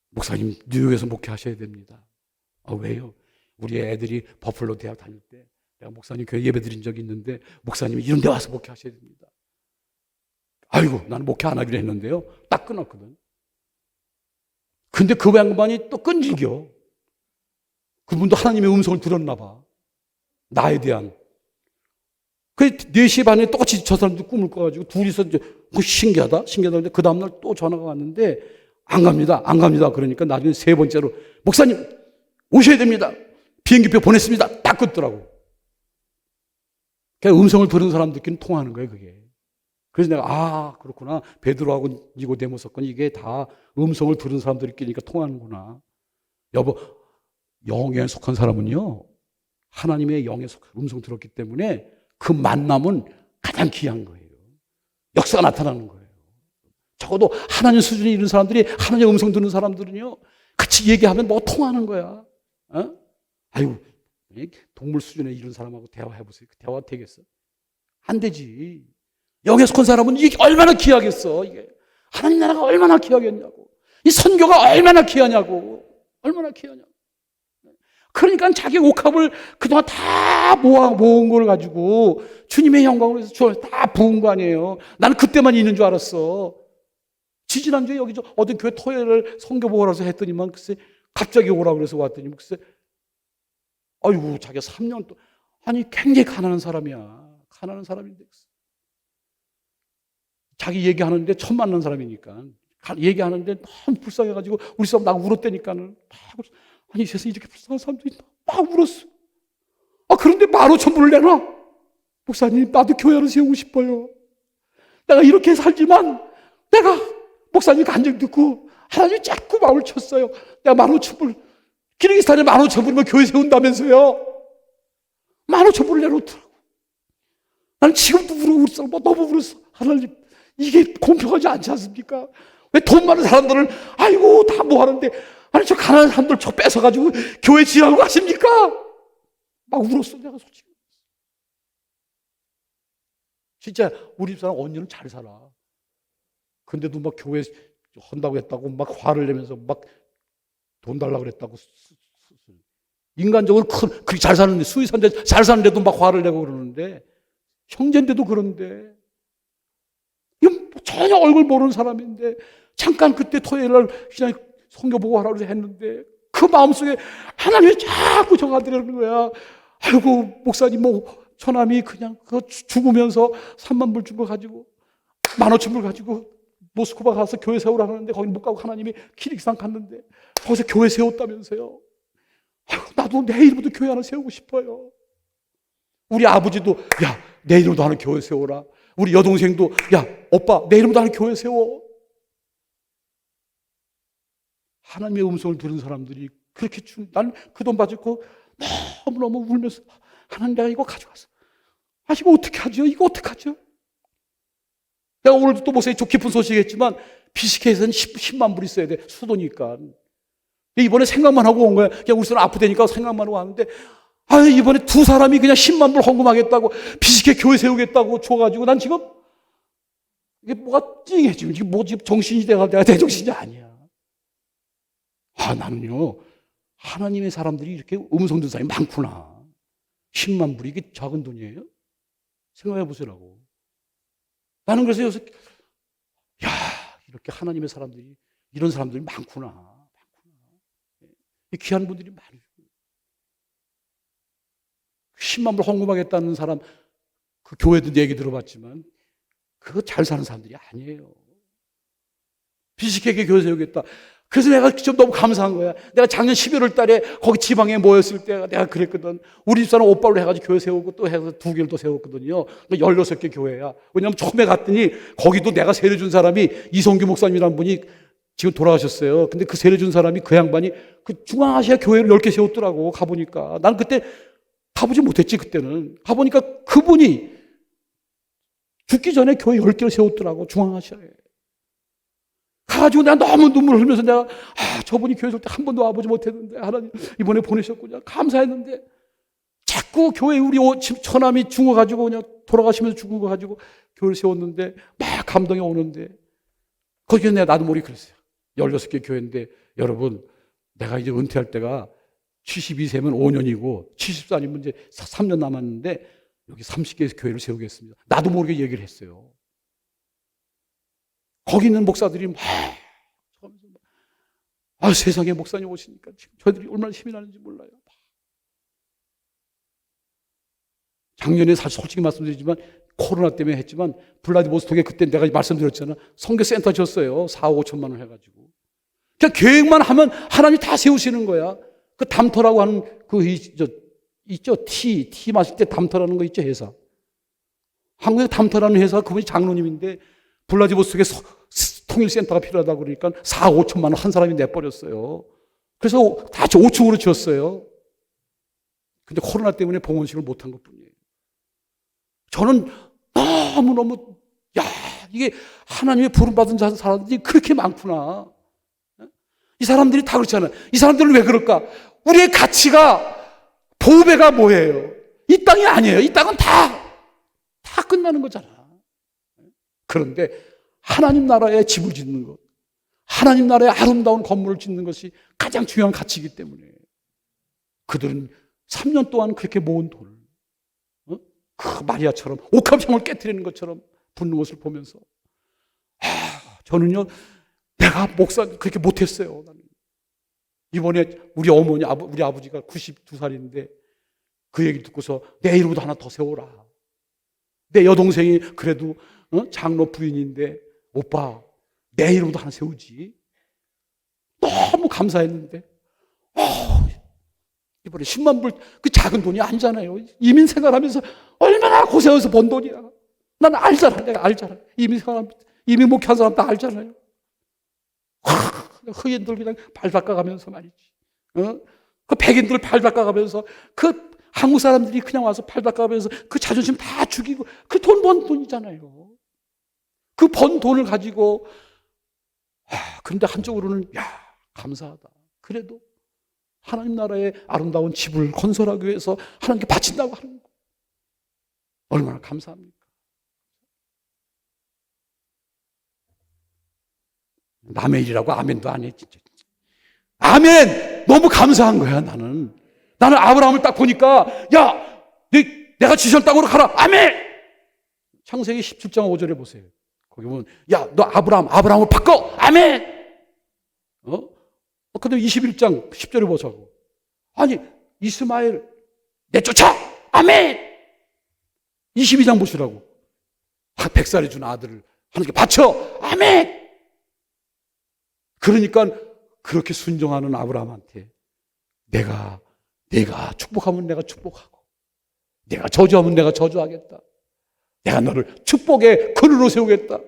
목사님 뉴욕에서 목회하셔야 됩니다. 왜요? 우리 애들이 버플로 대학 다닐 때 내가 목사님 교회 예배 드린 적이 있는데, 목사님이 이런 데 와서 목회하셔야 됩니다. 아이고, 나는 목회 안 하기로 했는데요. 딱 끊었거든. 근데 그 양반이 또 끈질겨. 그분도 하나님의 음성을 들었나 봐. 나에 대한. 그 4시 반에 똑같이 저 사람도 꿈을 꿔가지고 둘이서 이제 신기하다. 근데 그 다음날 또 전화가 왔는데 안 갑니다. 그러니까 나중에 3번째로 목사님 오셔야 됩니다. 비행기표 보냈습니다. 딱 끊더라고. 그러니까 음성을 들은 사람들끼리 통하는 거예요, 그게. 그래서 내가 그렇구나. 베드로하고 니고데모 사건 이게 다 음성을 들은 사람들끼리니까 통하는구나. 여보, 영에 속한 사람은요, 하나님의 영에 속한 음성 들었기 때문에 그 만남은 가장 귀한 거예요. 역사가 나타나는 거예요. 적어도 하나님 수준에 이른 사람들이, 하나님의 음성 듣는 사람들은요, 같이 얘기하면 뭐 통하는 거야. 동물 수준에 이른 사람하고 대화해보세요. 그 대화 되겠어? 안 되지. 영에 속한 사람은 이게 얼마나 귀하겠어. 이게 하나님 나라가 얼마나 귀하겠냐고. 이 선교가 얼마나 귀하냐고. 그러니까 자기 옥합을 그동안 다 모은 걸 가지고 주님의 영광을 위해서 다 부은 거 아니에요. 나는 그때만 있는 줄 알았어. 지지난주에 여기 어떤 교회 토요일을 선교 보고라 해서 했더니만 글쎄 갑자기 오라고 그래서 왔더니 글쎄 자기가 3년 동안 굉장히 가난한 사람이야. 가난한 사람인데 자기 얘기하는데 처음 만난 사람이니까 얘기하는데 너무 불쌍해가지고 우리 사람 나 울었다니까는. 이 세상에 이렇게 불쌍한 사람들이 있나? 막 울었어. 그런데 15,000불을 내놔. 목사님, 나도 교회 하나 세우고 싶어요. 내가 이렇게 살지만 내가 목사님 간증 듣고 하나님이 자꾸 마음을 쳤어요. 내가 15,000불, 키르기스탄에 15,000불이면 교회 세운다면서요. 15,000불을 내놓더라고. 나는 지금도 울었어. 너무 울었어. 하나님, 이게 공평하지 않지 않습니까? 왜 돈 많은 사람들을, 아이고, 다 뭐 하는데, 아니, 저 가난한 사람들 저 뺏어가지고 교회 지으라고 하십니까? 막 울었어, 내가 솔직히. 진짜, 우리 집사람 언니는 잘 살아. 근데도 막 교회 한다고 했다고 막 화를 내면서 막 돈 달라고 그랬다고. 인간적으로 그렇게 잘 사는데, 수의사인데 잘 사는데도 막 화를 내고 그러는데, 형제인데도 그런데, 이건 전혀 얼굴 모르는 사람인데, 잠깐 그때 토요일 날 그냥 성경 보고 하라고 했는데, 그 마음속에 하나님이 자꾸 정하더라는 거야. 아이고, 목사님, 처남이 그냥 그거 죽으면서 3만 불 준 거 가지고, 15,000불 가지고, 모스크바 가서 교회 세우라 하는데, 거기 못 가고 하나님이 키르기스탄 갔는데, 거기서 교회 세웠다면서요. 아이고, 나도 내일부터 교회 하나 세우고 싶어요. 우리 아버지도, 야, 내일부터 하나 교회 세워라. 우리 여동생도, 야, 오빠, 내일부터 하나 교회 세워. 하나님의 음성을 들은 사람들이 그렇게 난 그 돈 받고 너무너무 울면서, 하나님, 내가 이거 가져갔어. 아, 이거 어떻게 하죠? 이거 어떻게 하죠? 내가 오늘도 또 목사님 좀 깊은 소식이겠지만, BCK에서는 10만 불 있어야 돼. 수도니까. 이번에 생각만 하고 온 거야. 그냥 우리 사람 아프다니까 생각만 하고 왔는데, 아, 이번에 두 사람이 그냥 10만 불 헌금하겠다고, BCK 교회 세우겠다고 줘가지고, 난 지금, 이게 뭐가 찡해지고, 지금 뭐 지금 정신이 내가 대정신이 아니야. 아, 나는요, 하나님의 사람들이 이렇게 음성 듣는 사람이 많구나. 10만 불이 이게 작은 돈이에요? 생각해 보시라고. 나는 그래서 여기서, 야, 이렇게 하나님의 사람들이, 이런 사람들이 많구나. 귀한 분들이 많아요. 10만 불 헌금하겠다는 사람, 그 교회도 얘기 들어봤지만, 그거 잘 사는 사람들이 아니에요. BCK에게 교회 세우겠다. 그래서 내가 좀 너무 감사한 거야. 내가 작년 11월 달에 거기 지방에 모였을 때 내가 그랬거든. 우리 집사람 오빠로 해가지고 교회 세우고 또 해서 2개를 또 세웠거든요. 16개 교회야. 왜냐면 처음에 갔더니 거기도 내가 세례준 사람이 이성규 목사님이라는 분이 지금 돌아가셨어요. 근데 그 세례준 사람이 그 양반이 그 중앙아시아 교회를 10개 세웠더라고. 가보니까. 난 그때 가보지 못했지, 그때는. 가보니까 그분이 죽기 전에 교회 10개를 세웠더라고. 중앙아시아에. 가가지고 내가 너무 눈물 흘면서 내가, 저분이 교회 세울 때 한 번도 와보지 못했는데, 하나님 이번에 보내셨구나. 감사했는데, 자꾸 교회 우리 처남이 죽어가지고 그냥 돌아가시면서 죽은 거 가지고 교회를 세웠는데, 막 감동이 오는데, 거기에 내가 나도 모르게 그랬어요. 16개 교회인데, 여러분, 내가 이제 은퇴할 때가 72세면 5년이고, 74년이면 이제 3년 남았는데, 여기 30개의 교회를 세우겠습니다. 나도 모르게 얘기를 했어요. 거기 있는 목사들이 막, 세상에 목사님 오시니까 지금 저희들이 얼마나 힘이 나는지 몰라요. 작년에 사실 솔직히 말씀드리지만, 코로나 때문에 했지만, 블라디보스톡에 그때 내가 말씀드렸잖아. 선교센터 줬어요. 4억 5천만 원 해가지고. 그냥 계획만 하면 하나님이 다 세우시는 거야. 그 담터라고 하는 있죠? 티 마실 때 담터라는 거 있죠? 회사. 한국에 담터라는 회사, 그분이 장로님인데, 블라디보스톡에 통일센터가 필요하다고 그러니까 4억 5천만 원 한 사람이 내버렸어요. 그래서 다 5층으로 지었어요. 근데 코로나 때문에 봉헌식을 못한 것 뿐이에요. 저는 너무너무, 이게 하나님의 부름받은 사람들이 그렇게 많구나. 이 사람들이 다 그렇잖아요. 이 사람들은 왜 그럴까? 우리의 가치가, 보배가 뭐예요? 이 땅이 아니에요. 이 땅은 다 끝나는 거잖아. 그런데 하나님 나라에 집을 짓는 것, 하나님 나라에 아름다운 건물을 짓는 것이 가장 중요한 가치이기 때문에 그들은 3년 동안 그렇게 모은 돈을 그 마리아처럼 옥합향을 깨트리는 것처럼 붓는 것을 보면서 저는요, 내가 목사 그렇게 못했어요. 나는. 이번에 우리 어머니, 우리 아버지가 92살인데 그 얘기 듣고서 내 이름으로 하나 더 세워라. 내 여동생이 그래도 장로 부인인데, 오빠, 내 이름도 하나 세우지. 너무 감사했는데, 이번에 10만 불, 그 작은 돈이 아니잖아요. 이민 생활하면서 얼마나 고생해서 번 돈이야. 난 알잖아. 내가 알잖아. 이민 목회한 사람 다 알잖아요. 흑인들 그냥 발 닦아가면서 말이지. 그 백인들 발 닦아가면서 그 한국 사람들이 그냥 와서 발 닦아가면서 그 자존심 다 죽이고 그 돈 번 돈이잖아요. 그 번 돈을 가지고 그런데 한쪽으로는 감사하다. 그래도 하나님 나라의 아름다운 집을 건설하기 위해서 하나님께 바친다고 하는 거. 얼마나 감사합니까? 남의 일이라고 아멘도 안 해, 진짜. 아멘! 너무 감사한 거야, 나는. 나는 아브라함을 딱 보니까, 내가 지시할 땅으로 가라! 아멘! 창세기 17장 5절에 보세요. 거기 보면, 너 아브라함을 바꿔! 아멘! 근데 21장 10절에 보자고. 아니, 이스마엘 내쫓아! 아멘! 22장 보시라고. 100살에 준 아들을 하나님께 바쳐! 아멘! 그러니까 그렇게 순종하는 아브라함한테 내가 축복하면 내가 축복하고 내가 저주하면 내가 저주하겠다. 내가 너를 축복의 근으로 세우겠다.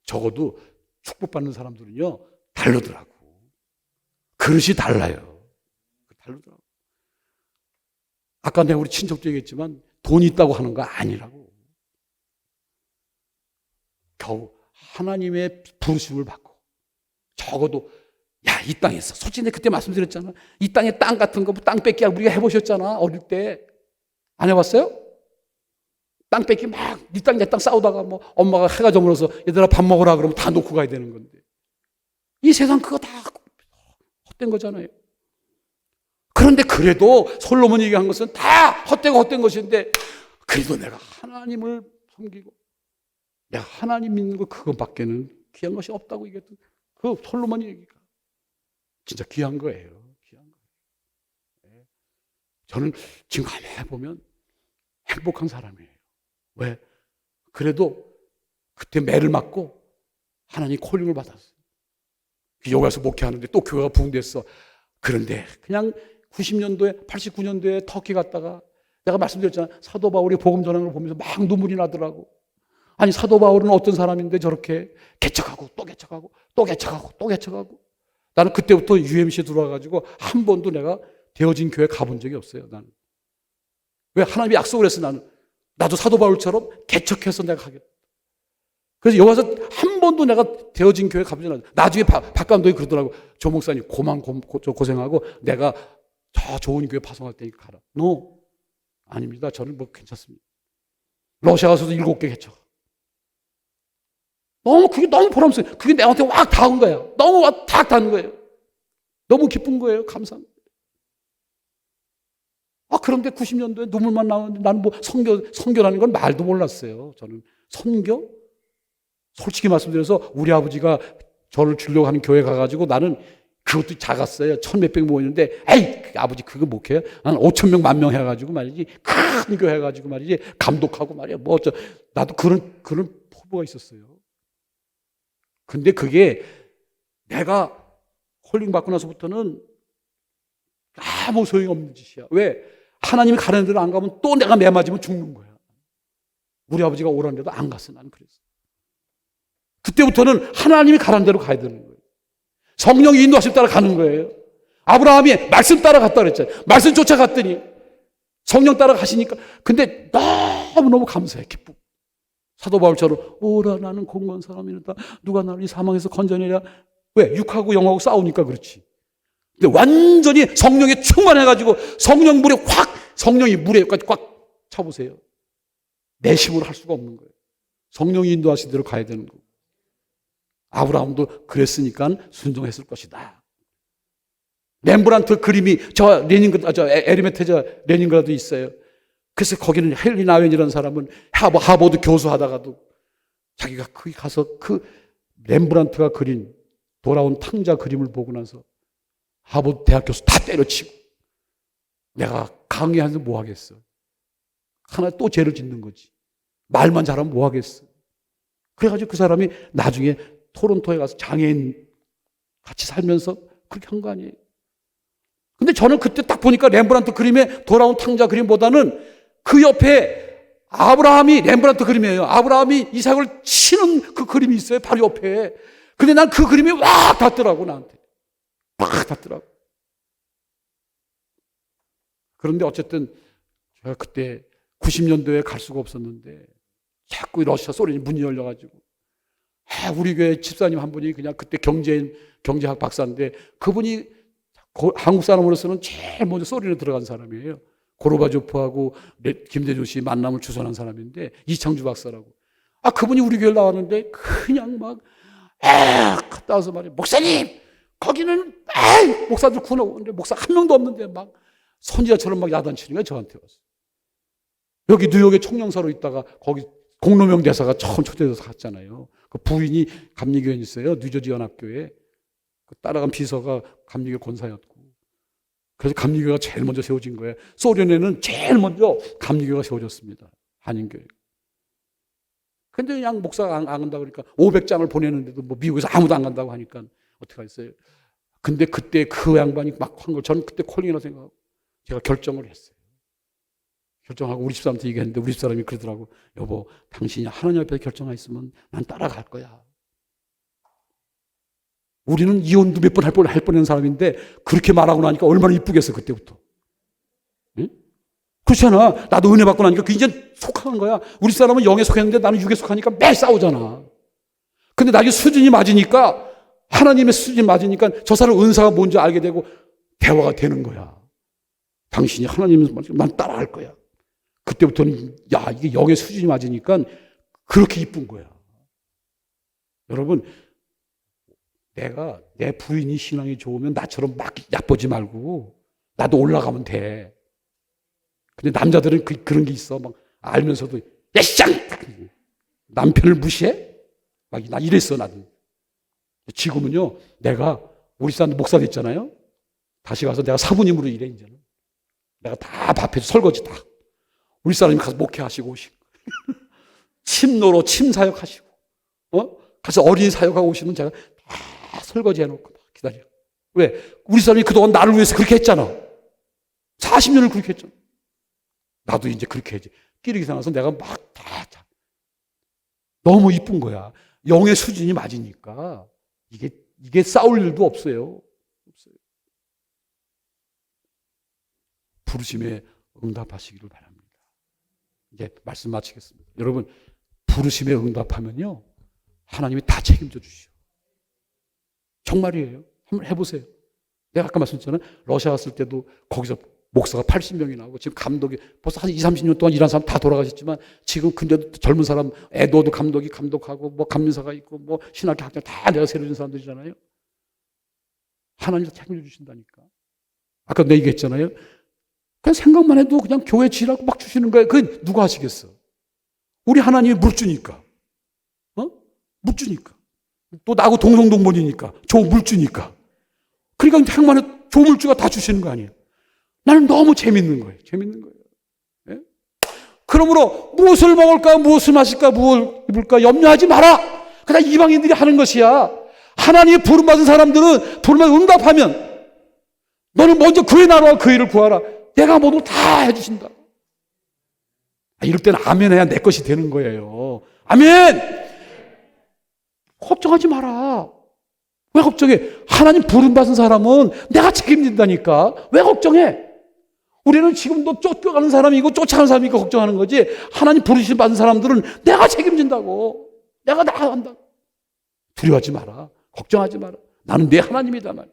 적어도 축복받는 사람들은요 다르더라고. 그릇이 달라요. 다르더라고. 아까 내가 우리 친척도 얘기했지만 돈이 있다고 하는 거 아니라고. 겨우 하나님의 부르심을 받고 적어도 이 땅에서 솔직히 내가 그때 말씀드렸잖아. 이 땅에 땅 같은 거 땅 뺏기 우리가 해보셨잖아. 어릴 때 안 해봤어요? 땅 뺏기 막 네 땅 내 땅 싸우다가 뭐 엄마가 해가 저물어서 얘들아 밥 먹으라 그러면 다 놓고 가야 되는 건데 이 세상 그거 다 헛된 거잖아요. 그런데 그래도 솔로몬이 얘기한 것은 다 헛된 것인데 그래도 내가 하나님을 섬기고 내가 하나님 믿는 거 그것밖에는 귀한 것이 없다고 얘기했던 그 솔로몬이 얘기가 진짜 귀한 거예요. 귀한 거예요. 저는 지금 가만히 보면 행복한 사람이에요. 왜? 그래도 그때 매를 맞고 하나님 콜링을 받았어요. 여기 와서 목회하는데 또 교회가 부흥됐어. 그런데 그냥 90년도에 89년도에 터키 갔다가 내가 말씀드렸잖아. 사도 바울이 복음 전하는 걸 보면서 막 눈물이 나더라고. 아니 사도 바울은 어떤 사람인데 저렇게 개척하고 또 개척하고 또 개척하고 또 개척하고. 나는 그때부터 UMC에 들어와가지고 한 번도 내가 되어진 교회 가본 적이 없어요. 나는. 왜? 하나님이 약속을 했어. 나도 사도 바울처럼 개척해서 내가 가겠다. 그래서 여기 와서 한 번도 내가 되어진 교회 가보지 않았어요. 나중에 박 감독이 그러더라고. 조 목사님 고생하고 내가 저 좋은 교회 파송할 테니까 가라. No. 아닙니다. 저는 뭐 괜찮습니다. 러시아 가서도 7개 개척. 그게 너무 보람스러워요. 그게 내한테 확 닿은 거야. 너무 탁 닿는 거예요. 너무 기쁜 거예요. 감사합니다. 그런데 90년도에 눈물만 나오는데 나는 뭐 선교라는 건 말도 몰랐어요. 저는 선교? 솔직히 말씀드려서 우리 아버지가 저를 주려고 하는 교회 가가지고 나는 그것도 작았어요. 1,000몇백 모였는데 에이 아버지 그거 못해요. 나는 5,000명 10,000명 해가지고 말이지 큰 교회 해가지고 말이지 감독하고 말이야 나도 그런 포부가 있었어요. 근데 그게 내가 홀링 받고 나서부터는 아무 소용없는 짓이야. 왜? 하나님이 가라는 데로 안 가면 또 내가 매 맞으면 죽는 거야. 우리 아버지가 오라는 데도 안 갔어. 나는 그랬어. 그때부터는 하나님이 가라는 대로 가야 되는 거예요. 성령이 인도하심 따라 가는 거예요. 아브라함이 말씀 따라 갔다 그랬잖아요. 말씀 쫓아갔더니 성령 따라 가시니까 근데 너무너무 감사해. 기쁘고. 사도 바울처럼 오라 나는 공고한 사람이다. 누가 나를 이 사망에서 건져내랴. 왜? 육하고 영하고 싸우니까 그렇지. 근데 완전히 성령에 충만해가지고 성령이 물에까지 꽉 차보세요. 내 힘으로 할 수가 없는 거예요. 성령이 인도하신 대로 가야 되는 거고. 아브라함도 그랬으니까 순종했을 것이다. 렘브란트 그림이 에르메테저 레닌그라드 있어요. 그래서 거기는 헨리 나웬이라는 사람은 하버드 교수하다가도 자기가 거기 가서 그 렘브란트가 그린 돌아온 탕자 그림을 보고 나서 하버드 대학 교수 다 때려치고 내가 강의하면서 뭐 하겠어. 하나 또 죄를 짓는 거지. 말만 잘하면 뭐 하겠어. 그래가지고 그 사람이 나중에 토론토에 가서 장애인 같이 살면서 그렇게 한 거 아니에요. 근데 저는 그때 딱 보니까 렘브란트 그림에 돌아온 탕자 그림보다는 그 옆에 렘브란트 그림이에요. 아브라함이 이삭을 치는 그 그림이 있어요. 바로 옆에. 근데 난 그 그림이 와 닿더라고, 나한테. 와 닿더라고. 그런데 어쨌든 제가 그때 90년도에 갈 수가 없었는데 자꾸 러시아 소련이 문이 열려가지고 우리 교회 집사님 한 분이 그냥 그때 경제학 박사인데 그분이 한국 사람으로서는 제일 먼저 소련에 들어간 사람이에요. 고르바조프하고 김대중 씨 만남을 주선한 사람인데 이창주 박사라고. 그분이 우리 교회 나왔는데 그냥 막 갔다 와서 말이에요. 목사님 거기는 목사들 구나오는데 목사 한 명도 없는데 막 선지자처럼 막 야단치는 거예요. 저한테 와서. 여기 뉴욕에 총영사로 있다가 거기 공로명 대사가 처음 초대돼서 갔잖아요. 그 부인이 감리교인 있어요. 뉴저지 연합교회. 그 따라간 비서가 감리교 권사였고. 그래서 감리교가 제일 먼저 세워진 거예요. 소련에는 제일 먼저 감리교가 세워졌습니다. 한인교회. 근데 그냥 목사가 안 간다 그러니까 500장을 보내는데도 뭐 미국에서 아무도 안 간다고 하니까 어떻게 하겠어요? 근데 그때 그 양반이 막 한 걸 저는 그때 콜링이라고 생각하고 제가 결정을 했어요. 결정하고 우리 집사람한테 얘기했는데 우리 집사람이 그러더라고. 여보, 당신이 하나님 앞에 결정했으면 난 따라갈 거야. 우리는 이혼도 몇 번 할 뻔한 사람인데 그렇게 말하고 나니까 얼마나 이쁘겠어 그때부터. 응? 그렇잖아. 나도 은혜 받고 나니까 이제 속하는 거야. 우리 사람은 영에 속했는데 나는 육에 속하니까 매일 싸우잖아. 근데 나에게 수준이 맞으니까 하나님의 수준이 맞으니까 저 사람 은사가 뭔지 알게 되고 대화가 되는 거야. 당신이 하나님의 말씀 난 따라할 거야. 그때부터는 이게 영의 수준이 맞으니까 그렇게 이쁜 거야. 여러분, 내 부인이 신앙이 좋으면 나처럼 막 얕보지 말고 나도 올라가면 돼. 근데 남자들은 그런 게 있어. 막 알면서도 야쌍 남편을 무시해? 나 이랬어 나도. 지금은요, 내가 우리 사람 목사 됐잖아요. 다시 가서 내가 사부님으로 일해 이제는. 내가 다 밥해서 설거지 다. 우리 사람이 가서 목회하시고 오시고 침노로 침사역하시고 가서 어린이 사역하고 오시면 제가 다 설거지 해놓고 기다려. 왜? 우리 사람이 그동안 나를 위해서 그렇게 했잖아. 40년을 그렇게 했잖아. 나도 이제 그렇게 해야지. 끼리기 상해서 내가 막 다 너무 이쁜 거야. 영의 수준이 맞으니까 이게 싸울 일도 없어요. 부르심에 응답하시기를 바랍니다. 이제 말씀 마치겠습니다. 여러분, 부르심에 응답하면요, 하나님이 다 책임져 주시오. 정말이에요. 한번 해보세요. 내가 아까 말씀드렸잖아요. 러시아 갔을 때도 거기서 목사가 80명이 나오고 지금 감독이 벌써 한 20, 30년 동안 일한 사람 다 돌아가셨지만 지금 근데도 젊은 사람 에드워드 감독이 감독하고 뭐 감리사가 있고 뭐 신학교 학장 다 내가 세워준 사람들이잖아요. 하나님이 책임져 주신다니까. 아까 내가 얘기했잖아요. 그냥 생각만 해도 그냥 교회 지라고 막 주시는 거예요. 그게 누가 하시겠어? 우리 하나님이 물 주니까. 물 주니까. 또 나하고 동성동본이니까. 물 주니까. 그러니까 생각만 해도 조물주가 다 주시는 거 아니에요. 나는 너무 재밌는 거예요. 재밌는 거예요. 예? 그러므로 무엇을 먹을까, 무엇을 마실까, 무엇을 입을까 염려하지 마라. 그냥 이방인들이 하는 것이야. 하나님의 부름받은 사람들은 부름을 응답하면 너는 먼저 그의 나라와 그 일을 구하라. 내가 모두 다 해주신다. 이럴 때는 아멘 해야 내 것이 되는 거예요. 아멘! 걱정하지 마라. 왜 걱정해? 하나님 부름받은 사람은 내가 책임진다니까. 왜 걱정해? 우리는 지금도 쫓겨가는 사람이고 쫓아가는 사람이니까 걱정하는 거지. 하나님 부르심 받은 사람들은 내가 책임진다고. 내가 다 한다. 두려워하지 마라. 걱정하지 마라. 나는 내 하나님이다 말.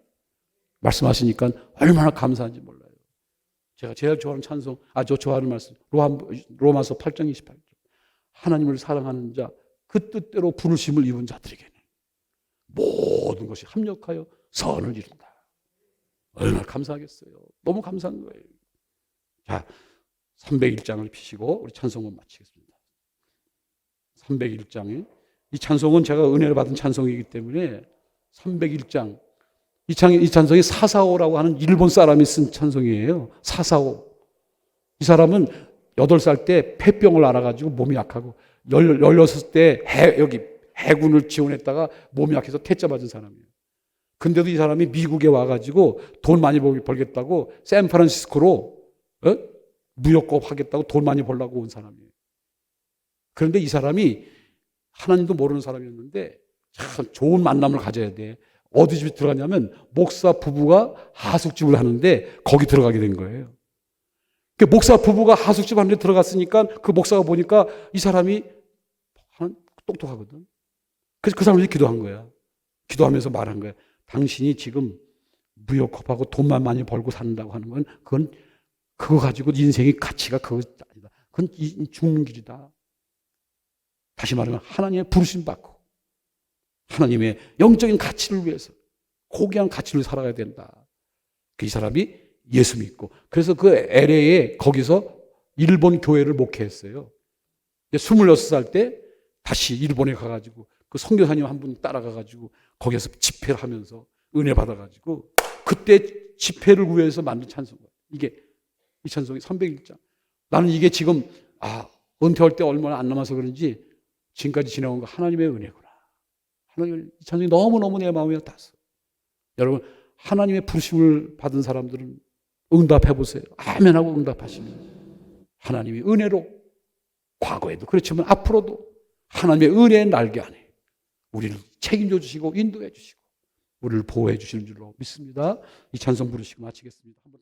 말씀하시니까 얼마나 감사한지 몰라요. 제가 제일 좋아하는 찬송, 저 좋아하는 말씀, 로마서 8장 28절. 하나님을 사랑하는 자, 그 뜻대로 부르심을 입은 자들에게는 모든 것이 합력하여 선을 이룬다. 얼마나 감사하겠어요. 너무 감사한 거예요. 자, 301장을 피시고 우리 찬송은 마치겠습니다. 301장에 이 찬송은 제가 은혜를 받은 찬송이기 때문에 301장 이 찬송이 사사오라고 하는 일본 사람이 쓴 찬송이에요. 사사오. 이 사람은 8살 때 폐병을 앓아가지고 몸이 약하고 16때 여기 해군을 지원했다가 몸이 약해서 퇴짜 맞은 사람이에요. 근데도 이 사람이 미국에 와가지고 돈 많이 벌겠다고 샌프란시스코로 무역업 하겠다고 돈 많이 벌려고 온 사람이에요. 그런데 이 사람이 하나님도 모르는 사람이었는데 참 좋은 만남을 가져야 돼. 어디 집에 들어갔냐면 목사 부부가 하숙집을 하는데 거기 들어가게 된 거예요. 그 목사 부부가 하숙집 하는데 들어갔으니까 그 목사가 보니까 이 사람이 똑똑하거든. 그래서 그 사람이 기도한 거야. 기도하면서 말한 거야. 당신이 지금 무역업하고 돈만 많이 벌고 산다고 하는 건 그건 그거 가지고 인생의 가치가 그거 아니다. 그건 죽는 길이다. 다시 말하면 하나님의 부르심 받고 하나님의 영적인 가치를 위해서 고귀한 가치를 살아가야 된다. 그 이 사람이 예수 믿고 그래서 그 LA에 거기서 일본 교회를 목회했어요. 26살 때 다시 일본에 가가지고 그 선교사님 한 분 따라가가지고 거기서 집회를 하면서 은혜 받아가지고 그때 집회를 위해서 만든 찬송가. 이게 이 찬송이 301장. 나는 이게 지금 은퇴할 때 얼마나 안 남아서 그런지 지금까지 지나온 거 하나님의 은혜구나. 하나님 이 찬송이 너무너무 내 마음에 닿았어. 여러분 하나님의 부르심을 받은 사람들은 응답해 보세요. 아멘하고 응답하시면 하나님이 은혜로 과거에도 그렇지만 앞으로도 하나님의 은혜의 날개 안에 우리를 책임져 주시고 인도해 주시고 우리를 보호해 주시는 줄로 믿습니다. 이 찬송 부르시고 마치겠습니다. 한번